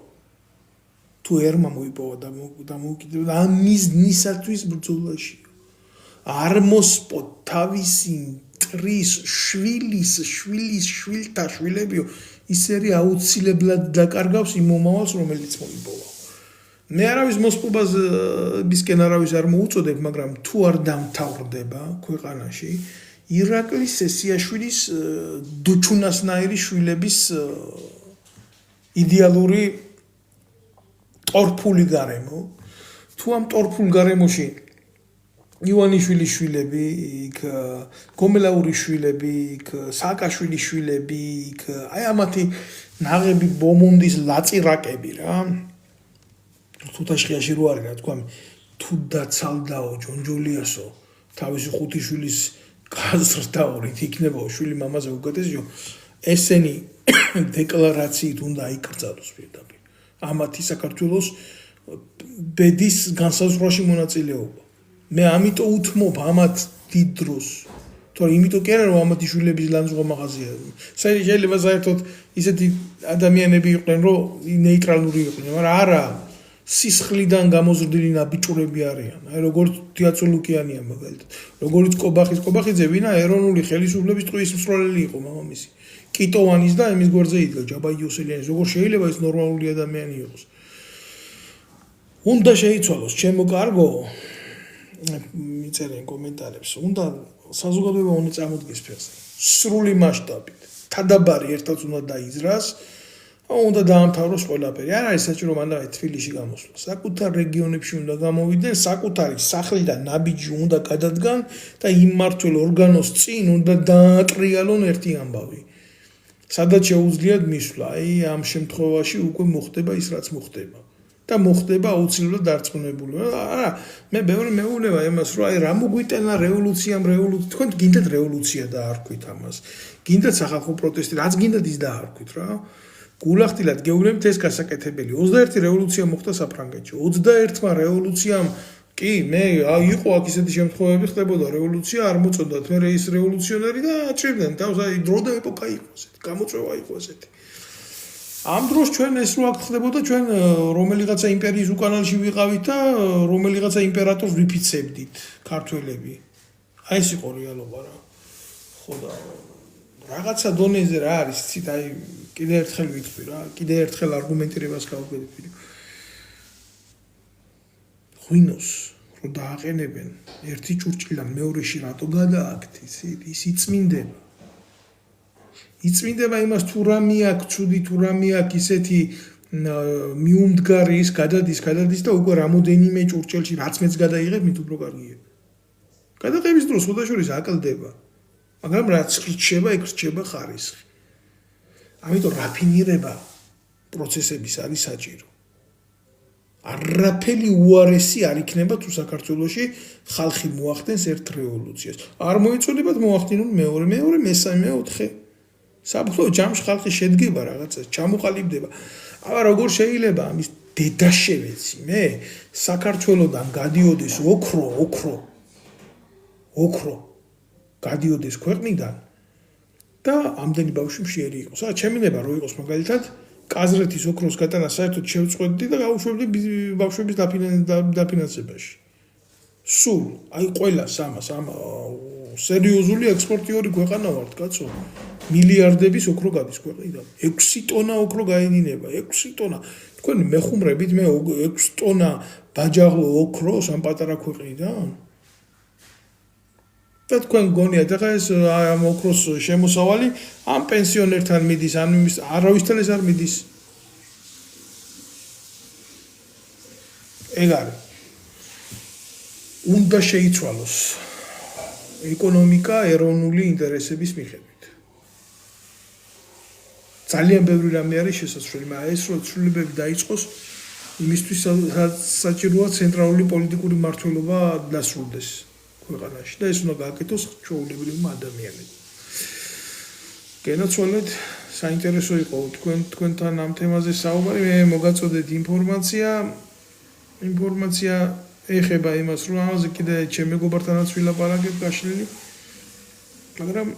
თუ ერმა მოიპოვა და მოუკიდებლობა ამ მიზნისათვის ბრძოლაში არ მოსპოთ თავისი მტრის შვილის შვილთა შვილებიო ის ერი აუცილებლად დაკარგავს იმ მომავალს რომელიც მოიპოვა. მე არავის მოსპობას ბისკენ არავის არ მოუწოდებ, მაგრამ თუ არ დამთავრდება ქვეყანაში ირაკლის სესიაშვილის დუჩუნასნაირი შვილების იდეალური ტორფული გარემო, თუ ამ ტორფულ გარემოში ივანიშვილის შვილები, იქ გომელაურის შვილები, იქ სააკაშვილის შვილები, იქ აი ამათი ნაღები ბომონდის ლაწირაკები რა. თუთაშხიაში რო არის რა თქვა, თუ დაცალდაო ჯონჯოლიასო, თავისი ხუთი შვილის გაზრდაორით იქნებაო შვილი მამაზე უკეთესიო, ესენი დეკლარაციით უნდა აიკრძალოს პირდაპირ. ამათი საქართველოს ბედის განსაზღვრაში მონაწილეობა. მე ამიტომ უთმობ ამათ დიდ დროს. თორე იმიტომ კი არა რომ ამათი შვილების ლანძღვა მაღაზია. შეიძლება საერთოდ ისეთი ადამიანები იყვნენ რომ ნეიტრალური იყვნენ, მაგრამ არა სისხლიდან გამოზრდილი ნაბიჭურები არიან. აი როგორც დიაცოლუკიანია მაგალითად. როგორც კობახიძე ვინა ეროვნული ხელისუფლების ტყუის მსროლელი იყო მამამისი. კიტოვანის და ემის გვერდზე იდგა ჯაბაი იოსელიანის. როგორ შეიძლება ის ნორმალური ადამიანი იყოს? უნდა შეიცვალოს ჩემო კარგო მიწერენ კომენტარებს. უნდა საზოგადოება უნდა წამოდგეს ფეხზე. სრული მასშტაბით. თადაბარი ერთად უნდა დაიზრას. უნდა დაამთავროს ყველაფერი. არ არის საჭირო მანდ თბილისში გამოსვლა. საკუთარ რეგიონებში უნდა გამოვიდნენ, საკუთარი სახლი და ნაბიჯი უნდა გადადგან და იმ მმართველ ორგანოს წინ უნდა დაატრიალონ ერთი ამბავი. სადაც შეუძლიათ მისვლა. აი ამ შემთხვევაში უკვე მოხდება ის რაც მოხდება. და მოხდება აუცილებლად დარწმუნებული. არა, მე ბევრი მეუბნება იმას, რომ აი რა მოგვიტანა რევოლუციამ, თქვენ გინდათ რევოლუცია დაარქვით ამას. გინდათ სახალხო პროტესტი, რაც გინდათ ის დაარქვით რა. გულახდილად გეუბნებით ეს გასაკეთებელი. 21 რევოლუცია მოხდა საფრანგეთში. 21-მა რევოლუციამ კი, მე იყო აქ ისეთი შემთხვევები ხდებოდა, რევოლუცია არ მოწოდათ, მე ის რევოლუციონერი და აჭირდნენ თავს, აი დრო და ეპოქა იყო ესეთი, გამოწვევა იყო ესეთი. ამ დროს ჩვენ ეს რო აქ ხდებოდა, ჩვენ რომელიღაცა იმპერიის უკანალში ვიყავით და რომელიღაცა იმპერატორს ვიფიცებდით, ქართველები. აი ეს იყო რეალობა რა. ხო და რაღაცა დონეზე რა არის, იცით, აი კიდე ერთხელ ვიტყვი რა, კიდე ერთხელ არგუმენტირებას გავუგებდი. ღვინოს რო დააყენებენ ერთი ჭურჭლიდან მეორეში რატო გადააქთ, ის იწმინდება. იწმინდება იმას თუ რამე აქვს, ცუდი თუ რამე აქვს, ისეთი მიუმდგარი ის გადადის და უკვე რამოდენიმე ჭურჭელში რაც მეც გადაიღებ, მით უფრო კარგია. გადაყების დროს ხოდაშორის აკლდება. მაგრამ რაც რჩება, იქ რჩება ხარისხი. ამიტომ რაფინირება პროცესების არის საჭირო. არაფერი უარესი არ იქნება თუ საქართველოში ხალხი მოახდენს ერთ რევოლუციას. არ მოეწოდებათ მოახდინონ მეორე, მესამე, მეოთხე. საბოლოო ჯამში ხალხი შედგება რაღაცას, ჩამოყალიბდება. აბა როგორ შეიძლება ამის დედა შევეცი მე საქართველოდან გადიოდეს ოქრო გადიოდეს ქვეყნიდან და ამდენი ბავშვი მშიერი იყოს. ჩემი ნება რო იყოს მაგალითად კაზრეთის ოქროს გატანა საერთოდ შევწყვეტდი და გავუშვებდი ბავშვების დაფინანსებაში. სულ, აი ყველას ამას, სერიოზული ექსპორტიორი ქვეყანა ვართ, კაცო. მილიარდების ოქრო გადის ქვეყნიდან. 6 ტონა ოქრო გაედინება, 6 ტონა. თქვენ მეხუმრებით მე 6 ტონა ბაჯაღლო ოქროს ამ პატარა ქვეყნიდან? და თქვენ გონიათ ახლა ეს ამ ოქროს შემოსავალი ამ პენსიონერთან მიდის, ან არავისთან ეს არ მიდის. ეგ არის. უნდა შეიცვალოს ეკონომიკა ეროვნული ინტერესების მიხედვით. ძალიან ბევრი რამე არის შესაძლებელი, მაგრამ ეს რო ცვლილებები დაიწყოს, იმისთვის საჭიროა ცენტრალური პოლიტიკური მმართველობა დასრულდეს ქვეყანაში და ეს უნდა გააკეთოს ჩვეულებრივმა ადამიანებმა. გენაცვალეთ, საინტერესო იყო თქვენთან ამ თემაზე საუბარი, მე მოგაწოდეთ ინფორმაცია ეხება იმას, რომ ამაზე კიდე ჩემ მეგობართანაც ვილაპარაკებ გაშლილი, მაგრამ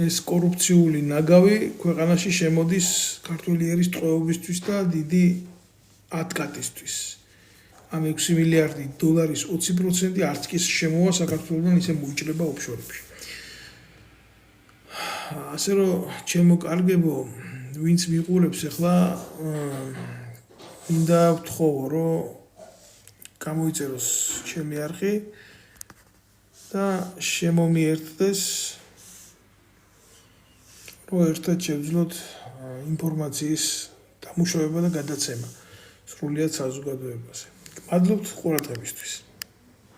ეს კორუფციული ნაგავი ქვეყანაში შემოდის ქართული ერის ტყვეობისთვის და დიდი ათკატისთვის. ამ 6 მილიარდი დოლარის 20% არც კი შემოვა საქართველოსთან, ისე მოიჭრება ოფშორებში. ასე რომ ჩემო კარგებო, ვინც მიყურებს ახლა მინდა ვთხოვო, რომ გამოიწეროს ჩემი არხი და შემომიერთდეს, რომ ერთად შევძლოთ ინფორმაციის დამუშავება და გადაცემა სრულიად საზოგადოებაზე. მადლობთ ყურადღებისთვის.